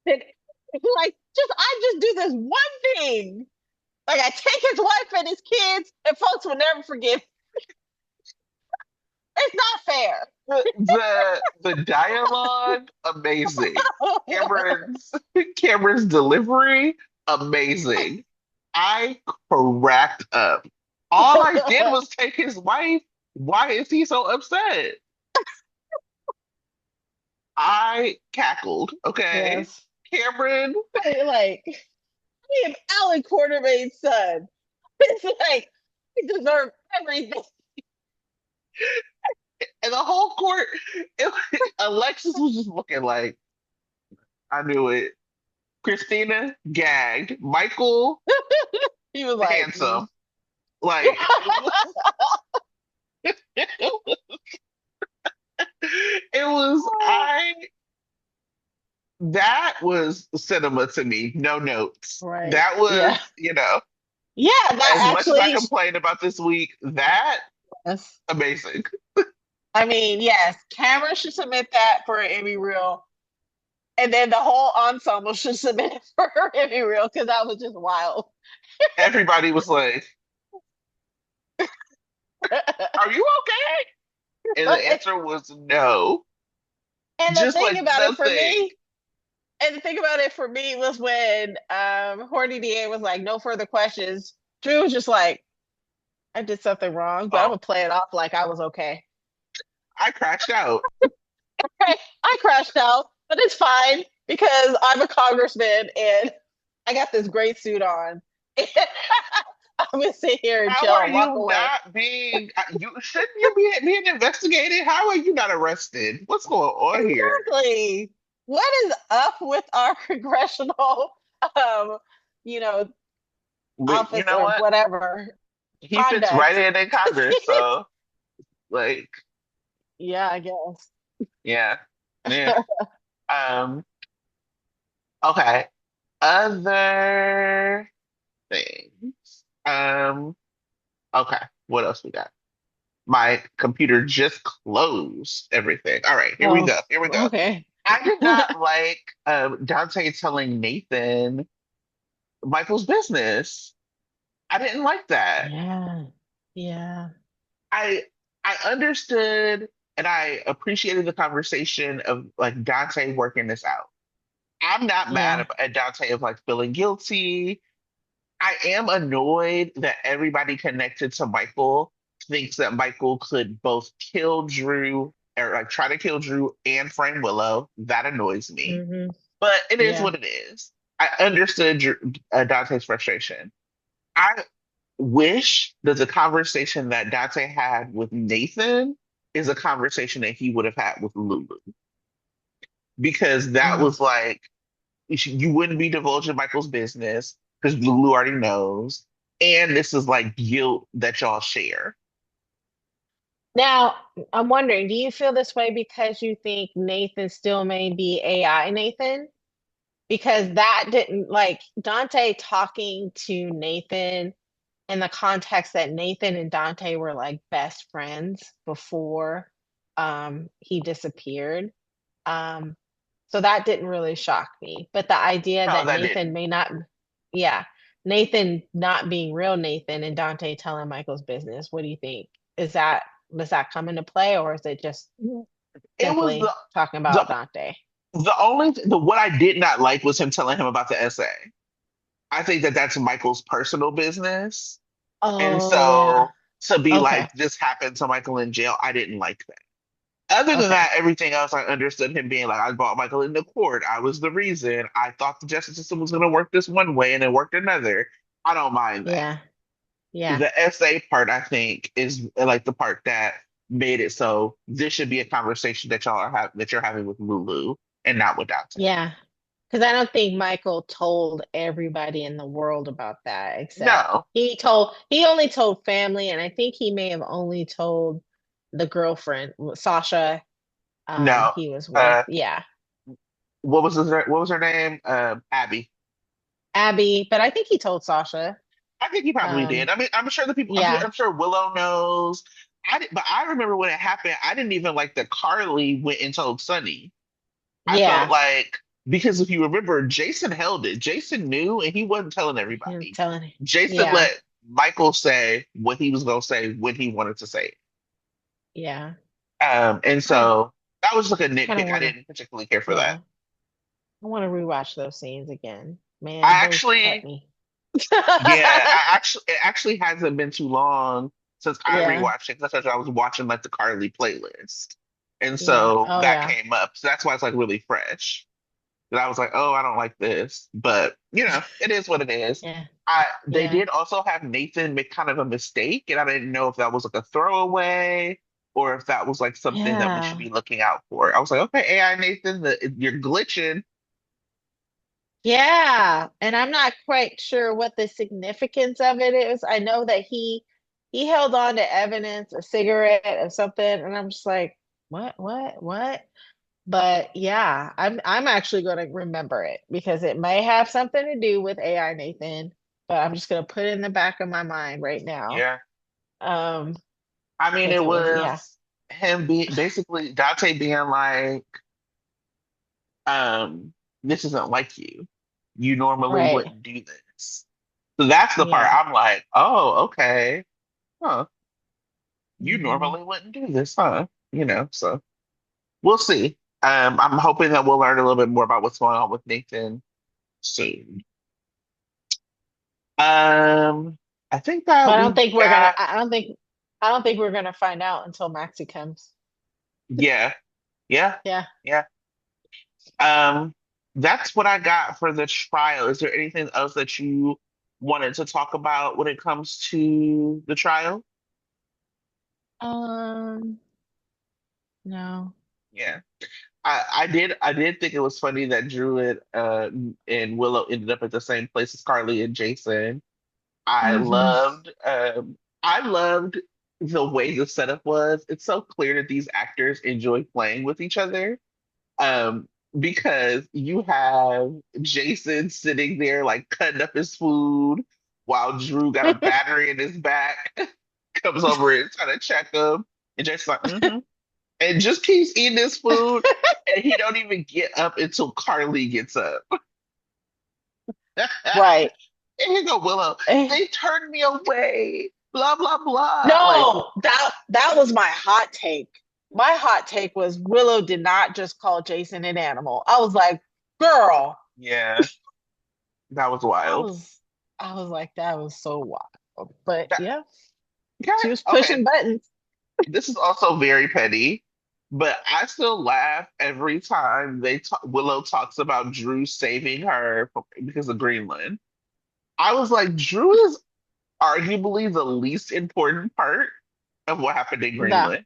And, like, just I just do this one thing. Like I take his wife and his kids, and folks will never forgive. It's not fair. the dialogue amazing. Cameron's Cameron's delivery amazing. I cracked up. All I did was take his wife. Why is he so upset? I cackled. Okay, Yes. Cameron, Like, I am Alan Quartermain's son. It's like, I deserve everything. and the whole court. Alexis was just looking like I knew it. Christina gagged. Michael He was like, handsome. Like it was that was cinema to me. No notes. right. That Yeah. was, Yeah, that as much as I actually, complained about this week, that yes. amazing. I mean, yes, Cameron should submit that for an Emmy reel. And then the whole ensemble should submit it for her Emmy reel because that was just wild. Everybody was like, "Are you okay?" And the and answer was no. the Just thing like about it for nothing. me, and the thing about it for me was when Horny DA was like, no further questions. Drew was just like, I did something wrong, but I'm Oh, gonna play it off like I was okay. I crashed out. Okay, I crashed out, but it's fine because I'm a congressman and I got this great suit on. I'm gonna sit here and How chill are and walk you away. not being? You shouldn't you be being investigated? How are you not arrested? What's going on here? Exactly. What is up with our congressional, um, you know, But you office know or what? whatever He fits right conduct? in Congress, so like, Yeah, I guess. yeah, yeah. Um, okay. Other things. Okay. What else we got? My computer just closed everything. All right, here we Oh, go. Here we go. okay. I did not like Dante telling Nathan Michael's business. I didn't like that. Yeah. Yeah. I I understood and I appreciated the conversation of like Dante working this out. I'm not mad Yeah. at Dante of like feeling guilty. I am annoyed that everybody connected to Michael thinks that Michael could both kill Drew or like try to kill Drew and frame Willow. That annoys me. Hmm. But it is Yeah. what it is. I understood Dante's frustration. I wish that the conversation that Dante had with Nathan is a conversation that he would have had with Lulu because that Mm. was like you wouldn't be divulging Michael's business because Lulu already knows, and this is like guilt that y'all share. Now, I'm wondering, do you feel this way because you think Nathan still may be AI Nathan? Because that didn't like Dante talking to Nathan in the context that Nathan and Dante were like best friends before he disappeared. Um so that didn't really shock me. But the idea No, that that Nathan didn't. may not, yeah, Nathan not being real Nathan and Dante telling Michael's business, what do you think? Is that does that come into play or is it just It was simply talking about the Dante? the what I did not like was him telling him about the essay. I think that that's Michael's personal business, and Oh yeah. so to be Okay. like this happened to Michael in jail, I didn't like that. Other than Okay. that, everything else I understood him being like, I brought Michael into court. I was the reason. I thought the justice system was going to work this one way and it worked another. I don't mind that. Yeah. Yeah. The essay part, I think, is like the part that made it so this should be a conversation that that you're having with Lulu and not with Dante. Yeah. Because I don't think Michael told everybody in the world about that, except No, he only told family, and I think he may have only told the girlfriend, Sasha, no. he was with. Uh, Yeah. what was her name? Abby. Abby, but I think he told Sasha. I think he probably did. Um, I mean, I'm sure the people. yeah, I'm sure Willow knows. But I remember when it happened. I didn't even like that Carly went and told Sunny. I felt yeah. like because if you remember, Jason held it. Jason knew, and he wasn't telling I'm everybody. telling you. Jason Yeah, let Michael say what he was going to say when he wanted to say it. yeah. And I so that was like a kind of nitpick. I want to, didn't particularly care for that. yeah. I want to rewatch those scenes again. Man, I those cut actually, me. yeah, it actually hasn't been too long since I Yeah, rewatched it because I was watching like the Carly playlist, and yeah. so Oh, that yeah, came up. So that's why it's like really fresh. And I was like, oh, I don't like this, but it is what it is. yeah, They yeah, did also have Nathan make kind of a mistake, and I didn't know if that was like a throwaway or if that was like something that we should yeah. be looking out for. I was like, okay, AI Nathan, you're glitching. Yeah, and I'm not quite sure what the significance of it is. I know that he held on to evidence, a cigarette or something, and I'm just like, what? But yeah, I'm actually going to remember it because it may have something to do with AI Nathan, but I'm just going to put it in the back of my mind right now. Yeah. Um, I mean, because it it was, yeah, was him being basically Dante being like, this isn't like you. You normally right. wouldn't do this. So that's the part Yeah. I'm like, oh, okay. Huh. You Hmm. normally wouldn't do this, huh? So we'll see. I'm hoping that we'll learn a little bit more about what's going on with Nathan soon. Um, I think But that I don't we think we're gonna got, I don't think we're gonna find out until Maxie comes. yeah, yeah, Yeah. yeah. Um, that's what I got for the trial. Is there anything else that you wanted to talk about when it comes to the trial? Um, no. Yeah. I did think it was funny that Druid and Willow ended up at the same place as Carly and Jason. Hmm. I loved the way the setup was. It's so clear that these actors enjoy playing with each other. Um, because you have Jason sitting there like cutting up his food while Drew got a battery in his back, comes over and trying to check him, and Jason's like, mm-hmm, and just keeps eating his food, and he don't even get up until Carly gets up. Right. And here go Willow. Eh, They turned me away. Blah blah blah. Like, No, that was my hot take. My hot take was Willow did not just call Jason an animal. I was like, girl, yeah, that was I wild. was I was like, that was so wild. But That, yeah, she okay, was okay. pushing buttons. This is also very petty, but I still laugh every time Willow talks about Drew saving her because of Greenland. I was like, Drew is arguably the least important part of what happened in That Greenland.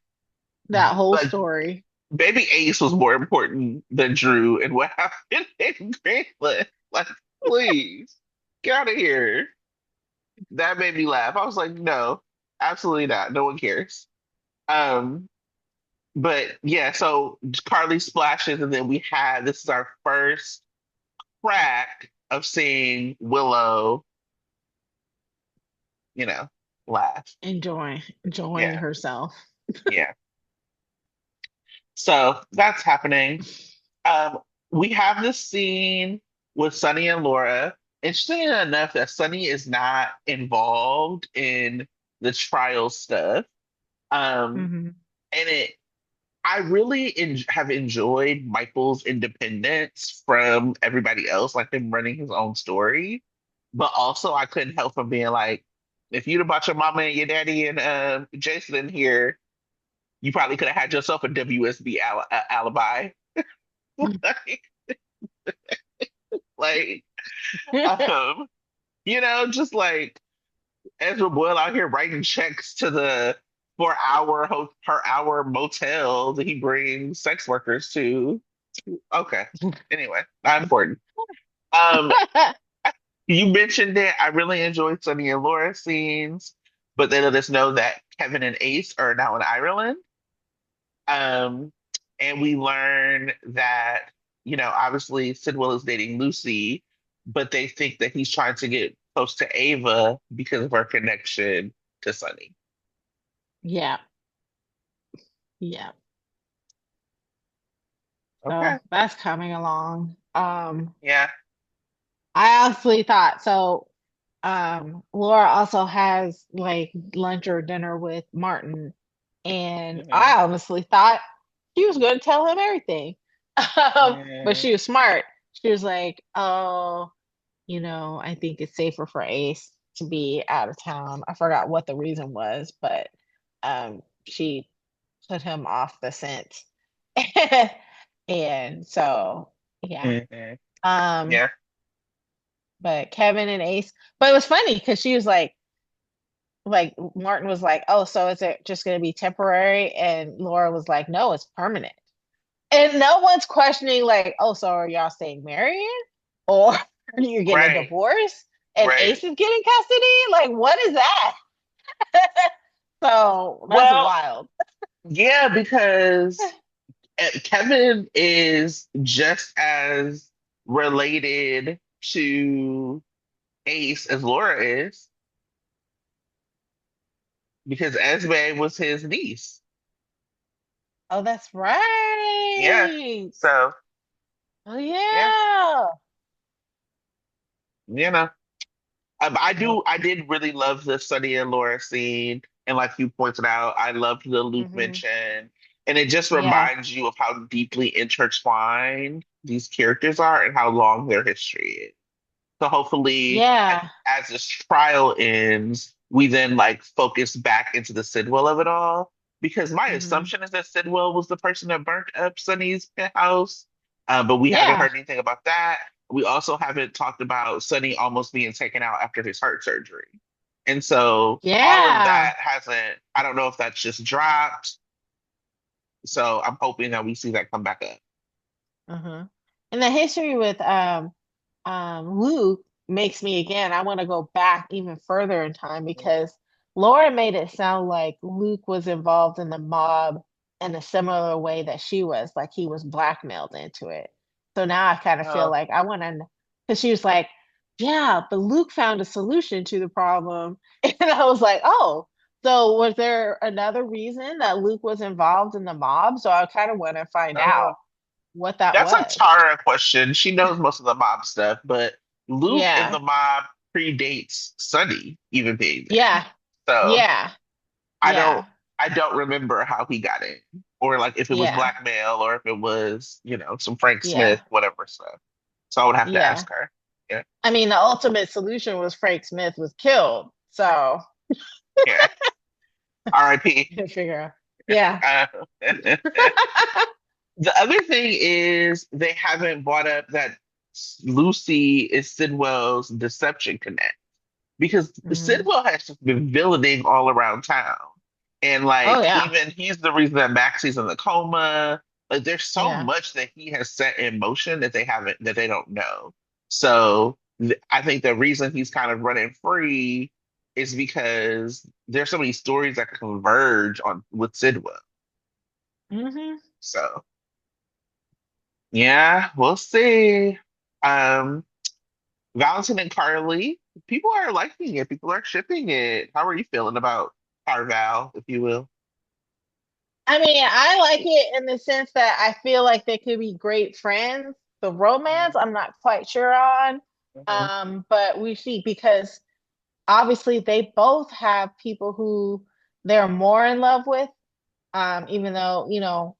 that whole Like, story. baby Ace was more important than Drew and what happened in Greenland. Like, please, get out of here. That made me laugh. I was like, no, absolutely not. No one cares. Um, But yeah, so Carly splashes, and then we had this is our first crack of seeing Willow, you know, laugh. Enjoying Yeah, herself. yeah. So that's happening. Um, we have this scene with Sunny and Laura. Interesting enough that Sunny is not involved in the trial stuff. Um, Hmm. and I really have enjoyed Michael's independence from everybody else, like him running his own story. But also, I couldn't help from being like, if you'd have brought your mama and your daddy and Jason in here, you probably could have had yourself a WSB alibi. like, like, um, just like Ezra Boyle out here writing checks to the 4 hour per hour motel that he brings sex workers to. Okay. Anyway, not important. Um, you mentioned it. I really enjoyed Sunny and Laura scenes, but they let us know that Kevin and Ace are now in Ireland. Um, and we learn that, obviously Sidwell is dating Lucy, but they think that he's trying to get close to Ava because of her connection to Sunny. Yeah. Yeah. So Okay. that's coming along. Yeah. I honestly thought so. Laura also has like lunch or dinner with Martin, and Hmm. I honestly thought she was going to tell him everything. But Yeah. she was smart. She was like, "Oh, I think it's safer for Ace to be out of town." I forgot what the reason was, but she put him off the scent. And so, yeah. Hmm. Um, Yeah. but Kevin and Ace, but it was funny because she was like Martin was like, "Oh, so is it just going to be temporary?" And Laura was like, "No, it's permanent." And no one's questioning like, "Oh, so are y'all staying married or are you getting a Right. divorce and Right. Ace is getting custody? Like, what is that?" So that's Well, wild. yeah, because Kevin is just as related to Ace as Laura is because Esme was his niece. Oh, that's Yeah. right. So, Oh yeah, yeah. you know. Yep. I did really love the Sunny and Laura scene. And like you pointed out, I loved the Luke Hmm. mention. And it just Yeah. reminds you of how deeply intertwined these characters are and how long their history is. So hopefully, Yeah. as this trial ends, we then like focus back into the Sidwell of it all. Because my Hmm. assumption is that Sidwell was the person that burnt up Sunny's penthouse, but we haven't Yeah. heard anything about that. We also haven't talked about Sunny almost being taken out after his heart surgery. And so all of Yeah. that hasn't, I don't know if that's just dropped. So I'm hoping that we see that come back up. Uh-huh. And the history with Luke makes me again, I want to go back even further in time because Laura made it sound like Luke was involved in the mob in a similar way that she was, like he was blackmailed into it. So now I kind of feel Oh, like I want to, because she was like, yeah, but Luke found a solution to the problem. And I was like, oh, so was there another reason that Luke was involved in the mob? So I kind of want to find uh, out what that that's a was. Tara question. She knows most of the mob stuff, but Luke in Yeah. the mob predates Sunny even being there. Yeah. So Yeah. I don't Yeah. I don't remember how he got in. Or like if it was Yeah. blackmail or if it was, some Frank Smith, Yeah. whatever stuff. So I would have to Yeah. ask her. Yeah. I mean, the ultimate solution was Frank Smith was killed. So Yeah. R.I.P. figure out. Yeah. Uh, the other thing is they haven't brought up that Lucy is Sidwell's Deception Connect because Mhm. Sidwell has just been villaining all around town. And Oh like yeah. even he's the reason that Maxie's in the coma. Like there's so Yeah. much that he has set in motion that they don't know. So I think the reason he's kind of running free is because there's so many stories that converge on with Sidwell. Hmm. So yeah, we'll see. Um, Valentine and Carly, people are liking it. People are shipping it. How are you feeling about Carval, if you will? I mean, I like it in the sense that I feel like they could be great friends. The romance, I'm not quite sure on. Mm-hmm. But we see because obviously they both have people who they're more in love with, even though,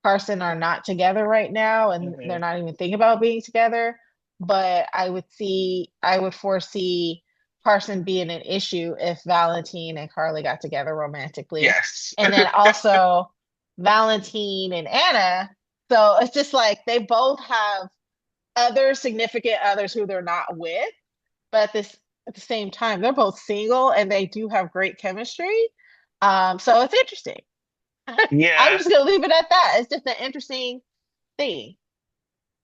Carson are not together right now and they're Hmm. not even thinking about being together. But I would foresee Carson being an issue if Valentine and Carly got together romantically. Yes. And then also Valentine and Anna. So it's just like they both have other significant others who they're not with, but at the same time, they're both single and they do have great chemistry. So it's interesting. I'm Yeah, just gonna leave it at that. It's just an interesting thing.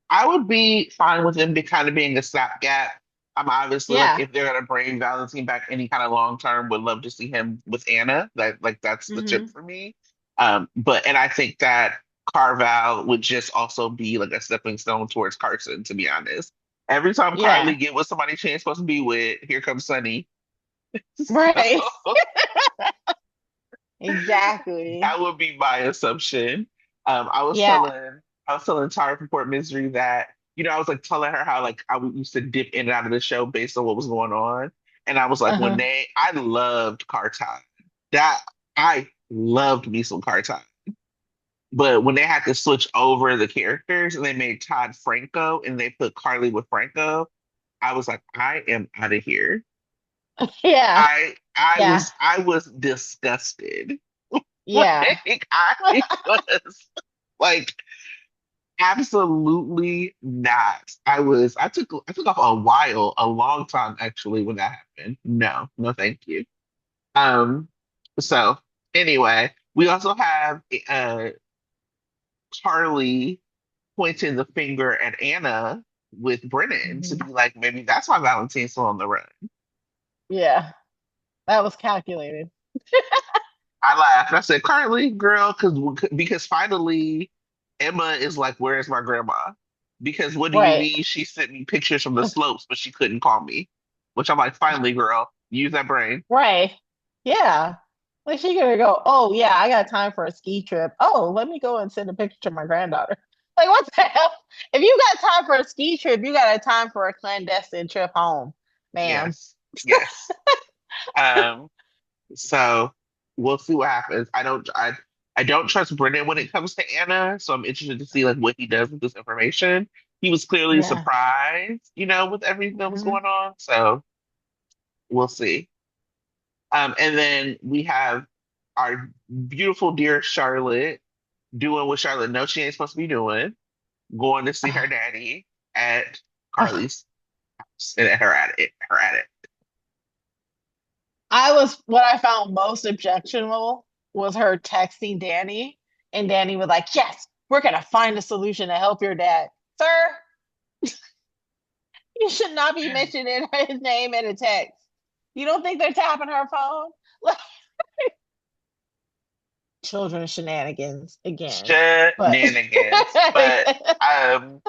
I would be fine with them kind of being a stopgap. I'm obviously like Yeah. if they're gonna bring Valentine back any kind of long term, would love to see him with Anna. That's the tip Hmm. for me. But and I think that Carval would just also be like a stepping stone towards Carson, to be honest. Every time Yeah, Carly get with somebody she ain't supposed to be with, here comes Sunny. right. So Exactly. that would be my assumption. Yeah. I was telling Tara from Port Misery that, I was like telling her how like used to dip in and out of the show based on what was going on. And I was like, Uh-huh. I loved Car Time. That I loved me some Car Time. But when they had to switch over the characters and they made Todd Franco and they put Carly with Franco, I was like, I am out of here. Yeah. Yeah. I was disgusted. Yeah. Like I was like absolutely not. I took off a long time actually when that happened. No, no, thank you. Um, so anyway, we also have Charlie pointing the finger at Anna with Brennan to Mhm. be like, maybe that's why Valentine's still on the run. Yeah. That was calculated. I laughed. I said, Carly, girl, because finally Emma is like, where's my grandma? Because what do you Right. mean she sent me pictures from the slopes, but she couldn't call me? Which I'm like, finally, girl, use that brain. Right. Yeah. Like she gonna go, oh yeah, I got time for a ski trip. Oh, let me go and send a picture to my granddaughter. Like what the hell? If you got time for a ski trip, you got a time for a clandestine trip home, ma'am. Yes, yes. Um, so we'll see what happens. I don't trust Brennan when it comes to Anna, so I'm interested to see like what he does with this information. He was clearly Yeah. surprised, with everything that was Hmm. going on. So we'll see. And then we have our beautiful dear Charlotte doing what Charlotte knows she ain't supposed to be doing, going to see her daddy at Carly's house and at her at it. What I found most objectionable was her texting Danny, and Danny was like, yes, we're gonna find a solution to help your dad. Sir, you should not be mentioning his name in a text. You don't think they're tapping her phone? Like children shenanigans again. But Shenanigans. But um,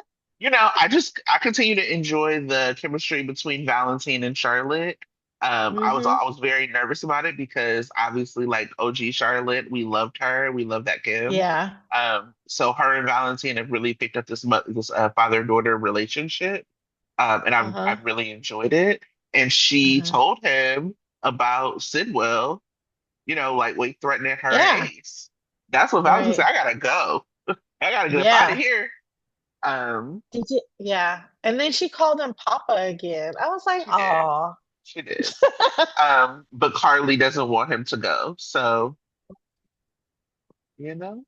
I continue to enjoy the chemistry between Valentine and Charlotte. hmm I was very nervous about it because obviously like OG Charlotte, we loved her. We loved that Kim. yeah. So her and Valentine have really picked up this father-daughter relationship. And Uh-huh. I've really enjoyed it. And she Uh-huh. told him about Sidwell, like threatening her and Yeah. Ace. That's what Valentine said. Right. I gotta go. I gotta get up out of Yeah. here. Um, Did you? Yeah. And then she called him Papa again. I was like, she did. oh. She did. But Carly doesn't want him to go. So, you know,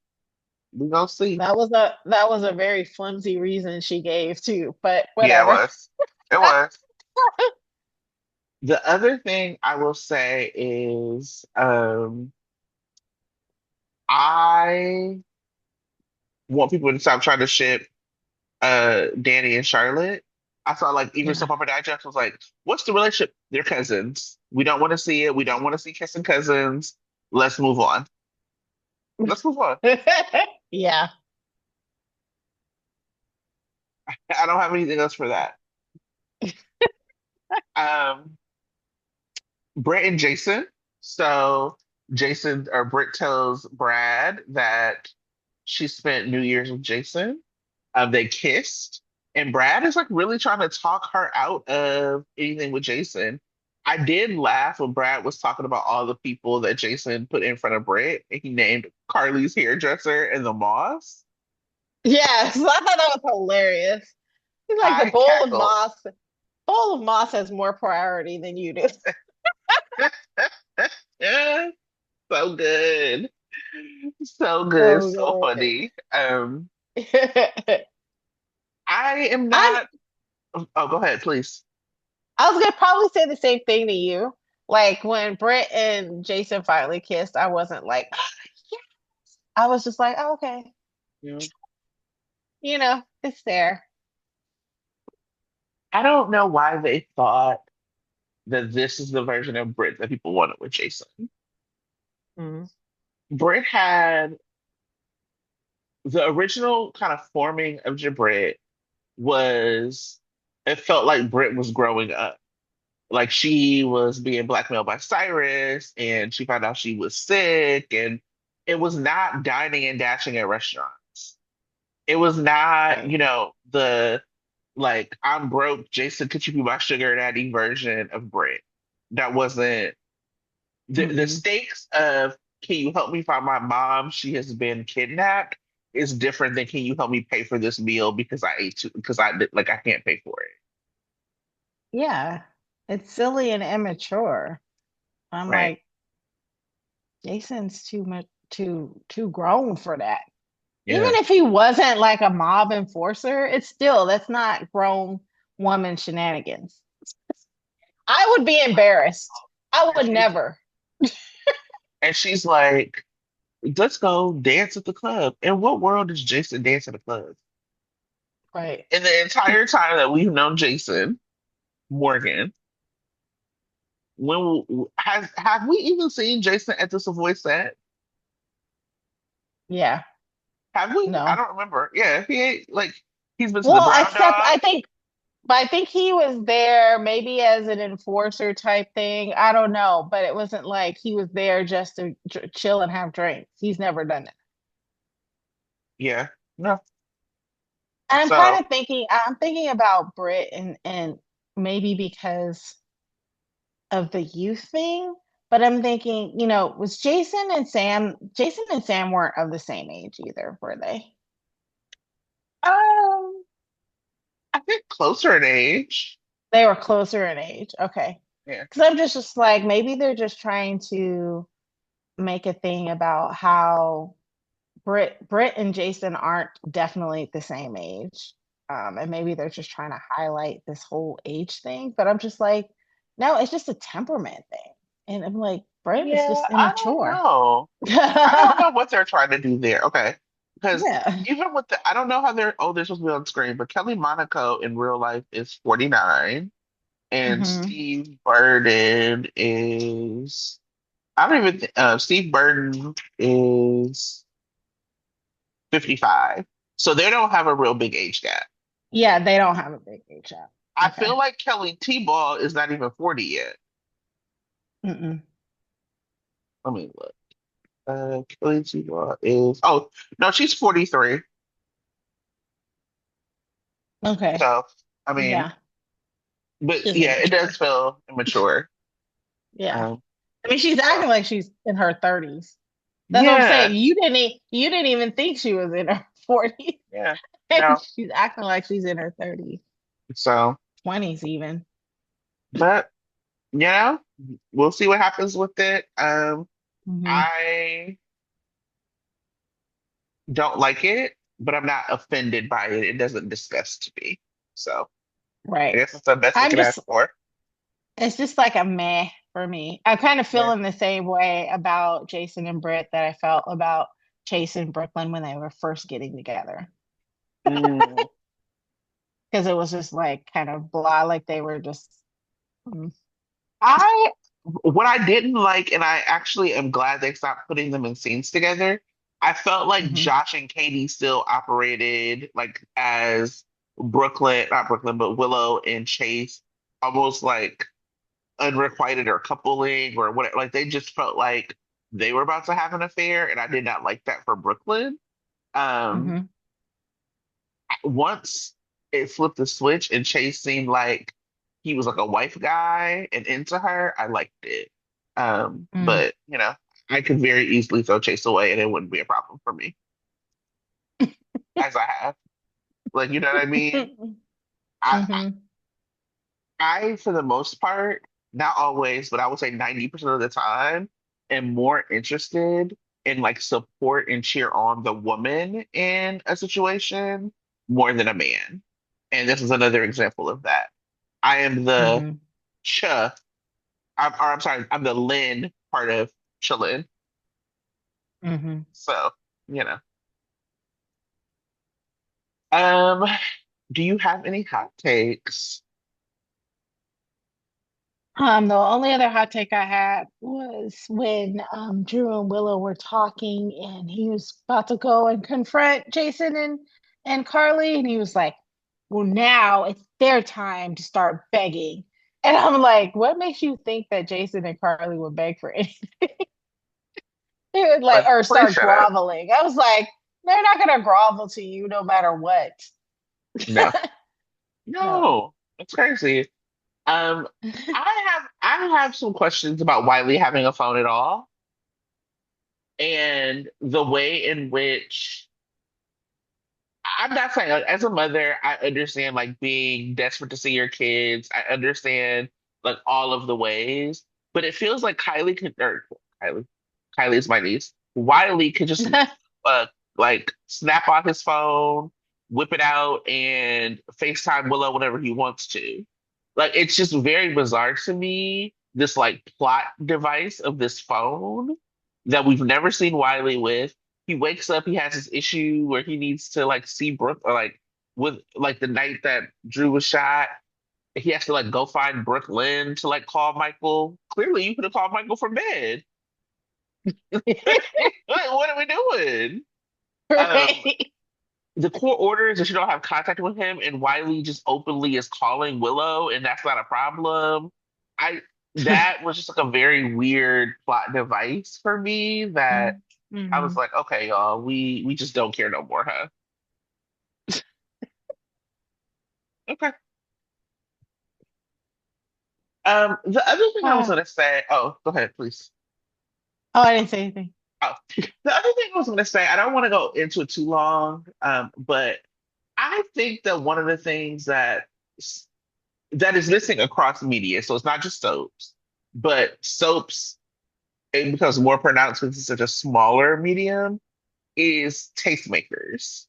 we gonna see. That was a very flimsy reason she gave too, but Yeah, it whatever. was. It was. The other thing I will say is, I want people to stop trying to ship Danny and Charlotte. I saw like even Yeah. Soap Opera Digest was like, what's the relationship? They're cousins. We don't want to see it. We don't want to see kissing cousins. Let's move on. Let's move on. Yeah. I don't have anything else for that. Um, Brett and Jason. So Jason or Britt tells Brad that she spent New Year's with Jason. They kissed, and Brad is like really trying to talk her out of anything with Jason. I did laugh when Brad was talking about all the people that Jason put in front of Britt, and he named Carly's hairdresser and the Moss. Yes. I thought that was hilarious. He's like the I bowl of cackled. moss. Bowl of moss has more priority than you do. Yeah, so good. So good, so So funny. good. I am I not. Oh, go ahead, please. I was gonna probably say the same thing to you. Like when Brett and Jason finally kissed, I wasn't like, yeah. I was just like, oh, okay, Yeah. it's there. I don't know why they thought that this is the version of Brit that people wanted with Jason. Mm. Brit had the original kind of forming of Jabrit was it felt like Britt was growing up. Like she was being blackmailed by Cyrus and she found out she was sick and it was not dining and dashing at restaurants. It was not, Right. the like I'm broke, Jason, could you be my sugar daddy version of Britt. That wasn't the Mm-mm. stakes of can you help me find my mom? She has been kidnapped is different than can you help me pay for this meal because I can't pay for it. Yeah. It's silly and immature. I'm Right. like, Jason's too much too grown for that. Even Yeah. if he wasn't like a mob enforcer, it's still that's not grown woman shenanigans. I would be embarrassed. I And would she's never. and she's like, let's go dance at the club. In what world does Jason dance at a club? Right. In the entire time that we've known Jason Morgan, has have we even seen Jason at the Savoy set? Yeah. Have we? I No. don't remember. Yeah, he ain't like he's been to the Well, Brown except Dog. I think but I think he was there maybe as an enforcer type thing. I don't know, but it wasn't like he was there just to chill and have drinks. He's never done it. Yeah, no. And I'm kind So of thinking, I'm thinking about Brit and maybe because of the youth thing, but I'm thinking, was Jason and Sam weren't of the same age either, were they? um I think closer in age. They were closer in age. Okay. Yeah. Because I'm just like, maybe they're just trying to make a thing about how Britt and Jason aren't definitely the same age. And maybe they're just trying to highlight this whole age thing. But I'm just like, no, it's just a temperament thing. And I'm like, Britt is Yeah, just I don't immature. know. I don't know what they're trying to do there. Okay. Because Yeah. even with I don't know how they're supposed to be on screen, but Kelly Monaco in real life is 49 and Hmm. I don't even, Steve Burton is 55. So they don't have a real big age gap. Yeah, they don't have a big age gap. I Okay. feel like Kelly T-Ball is not even 40 yet. Mm-mm. Let me look. Kelly T-Ball oh, no, she's 43. Okay. So, I mean, Yeah. but She's yeah, it does immature. feel immature. Yeah. Um, I mean, she's so acting like she's in her 30s. That's what I'm yeah, saying. You didn't even think she was in her 40s. yeah, And no. she's acting like she's in her 30s, So, 20s even. but we'll see what happens with it. Hmm. I don't like it, but I'm not offended by it. It doesn't disgust me. So I Right. guess that's the best we I'm can ask just, for. it's just like a meh for me. I'm kind of Yeah. feeling the same way about Jason and Britt that I felt about Chase and Brooklyn when they were first getting together. Mm, Because it was just like kind of blah, like they were just, mm, I what I didn't like, and I actually am glad they stopped putting them in scenes together. I felt like mhm. Josh and Katie still operated like as Brooklyn, not Brooklyn, but Willow and Chase, almost like unrequited or coupling or whatever. Like they just felt like they were about to have an affair, and I did not like that for Brooklyn. Um, Mhm. once it flipped the switch and Chase seemed like he was like a wife guy and into her, I liked it. Mm. But I could very easily throw Chase away and it wouldn't be a problem for me, as I have. Like, you know what I mean? I, Mhm. for the most part, not always, but I would say 90% of the time, am more interested in like support and cheer on the woman in a situation more than a man. And this is another example of that. I am the Mhm. Ch, I'm sorry, I'm the Lin part of Chillin. Mhm. So, you know. Um, do you have any hot takes? The only other hot take I had was when Drew and Willow were talking and he was about to go and confront Jason and Carly, and he was like, well, now it's their time to start begging. And I'm like, what makes you think that Jason and Carly would beg for anything? They would like, Like, or please start shut up. groveling. I was like, they're not gonna grovel to you no matter what. No, No. no, it's crazy. Um, I have some questions about Wiley having a phone at all, and the way in which I'm not saying like, as a mother, I understand like being desperate to see your kids. I understand like all of the ways, but it feels like Kylie, Kylie is my niece. Wiley could just uh like snap on his phone, whip it out, and FaceTime Willow whenever he wants to. Like it's just very bizarre to me, this like plot device of this phone that we've never seen Wiley with. He wakes up, he has this issue where he needs to like see Brooke or like with like the night that Drew was shot, he has to like go find Brooke Lynn to like call Michael. Clearly you could have called Michael from bed. What are we doing? Um, Right. the court orders that you don't have contact with him, and Wiley just openly is calling Willow, and that's not a problem. I that was just like a very weird plot device for me that I was Mhm. like, okay, y'all, we just don't care no more, huh? Okay. The other thing I was Ah. gonna say, oh, go ahead, please. Oh, I didn't say anything. Oh, the other thing I was gonna say, I don't want to go into it too long, but I think that one of the things that is missing across media, so it's not just soaps, but soaps, it becomes more pronounced because it's such a smaller medium, is tastemakers.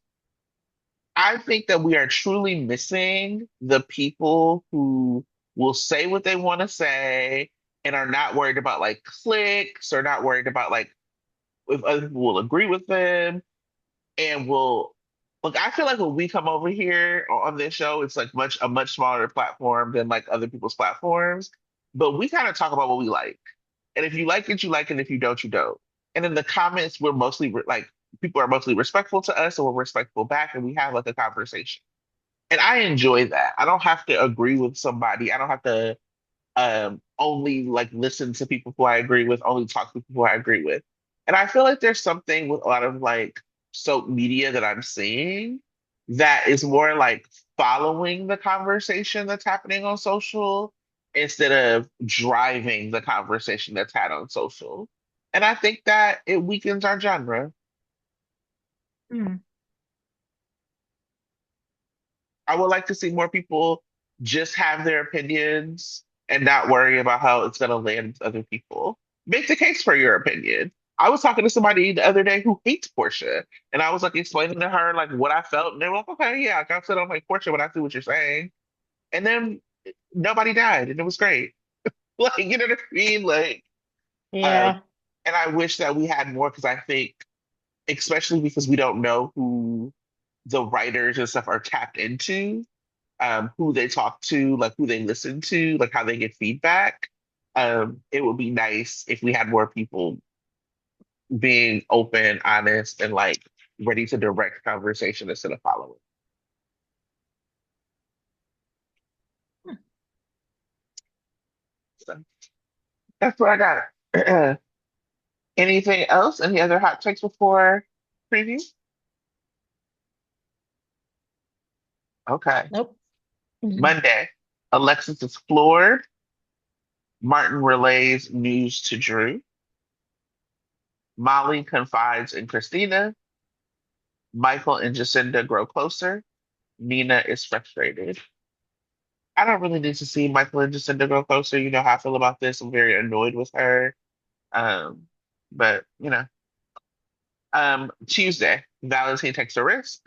I think that we are truly missing the people who will say what they want to say and are not worried about like clicks or not worried about like if other people will agree with them and will look. I feel like when we come over here on this show, it's like much smaller platform than like other people's platforms, but we kind of talk about what we like. And if you like it, you like it. If you don't, you don't. And in the comments, we're mostly like people are mostly respectful to us, and we're respectful back, and we have like a conversation. And I enjoy that. I don't have to agree with somebody. I don't have to only like listen to people who I agree with, only talk to people who I agree with. And I feel like there's something with a lot of like soap media that I'm seeing that is more like following the conversation that's happening on social instead of driving the conversation that's had on social. And I think that it weakens our genre. Mm. I would like to see more people just have their opinions and not worry about how it's going to land with other people. Make the case for your opinion. I was talking to somebody the other day who hates Portia, and I was like explaining to her like what I felt, and they were like, "Okay, yeah, I got set on like Portia, but I see what you're saying." And then nobody died, and it was great. Like, you know what I mean? Like, um, Yeah. and I wish that we had more because I think, especially because we don't know who the writers and stuff are tapped into, who they talk to, like who they listen to, like how they get feedback. It would be nice if we had more people being open, honest, and like ready to direct conversation instead of following. So that's what I got. Anything else? Any other hot takes before preview? Okay. Nope. Mhm. Monday, Alexis is floored. Martin relays news to Drew. Molly confides in Christina. Michael and Jacinda grow closer. Nina is frustrated. I don't really need to see Michael and Jacinda grow closer. You know how I feel about this. I'm very annoyed with her. Um, but you know, Tuesday, Valentine takes a risk.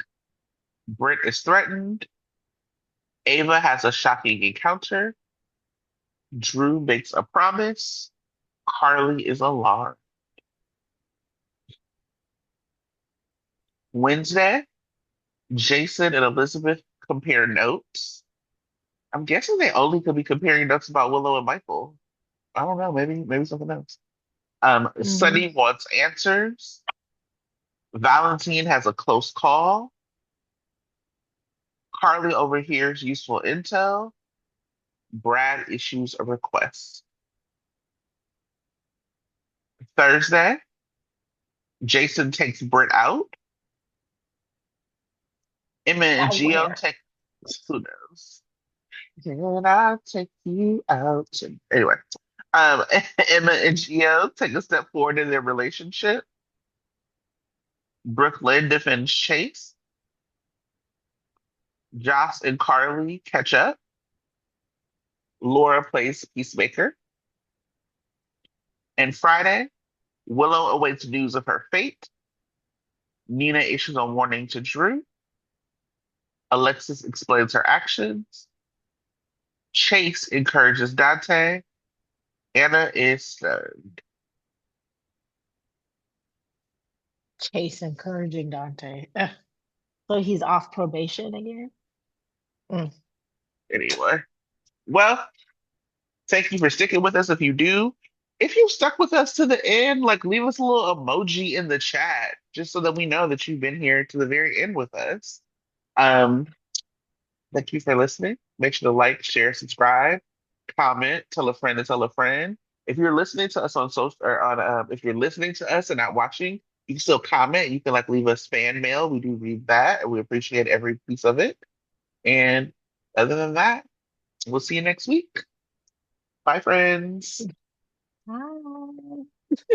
Britt is threatened. Ava has a shocking encounter. Drew makes a promise. Carly is alarmed. Wednesday, Jason and Elizabeth compare notes. I'm guessing they only could be comparing notes about Willow and Michael. I don't know. Maybe something else. Mhm. Sunny wants answers. Valentine has a close call. Carly overhears useful intel. Brad issues a request. Thursday, Jason takes Britt out. Emma and Out Geo where? take, who knows? Can I take you out? Anyway, um, Emma and Geo take a step forward in their relationship. Brooklyn defends Chase. Joss and Carly catch up. Laura plays Peacemaker. And Friday, Willow awaits news of her fate. Nina issues a warning to Drew. Alexis explains her actions. Chase encourages Dante. Anna is stunned. Chase encouraging Dante. Ugh. So he's off probation again? Mm. Anyway, well, thank you for sticking with us. If you do, if you stuck with us to the end, like leave us a little emoji in the chat just so that we know that you've been here to the very end with us. Um, Thank you for listening. Make sure to like, share, subscribe, comment, tell a friend to tell a friend. If you're listening to us on social or on if you're listening to us and not watching, you can still comment. You can like leave us fan mail. We do read that and we appreciate every piece of it. And other than that, we'll see you next week. Bye, friends. Bye.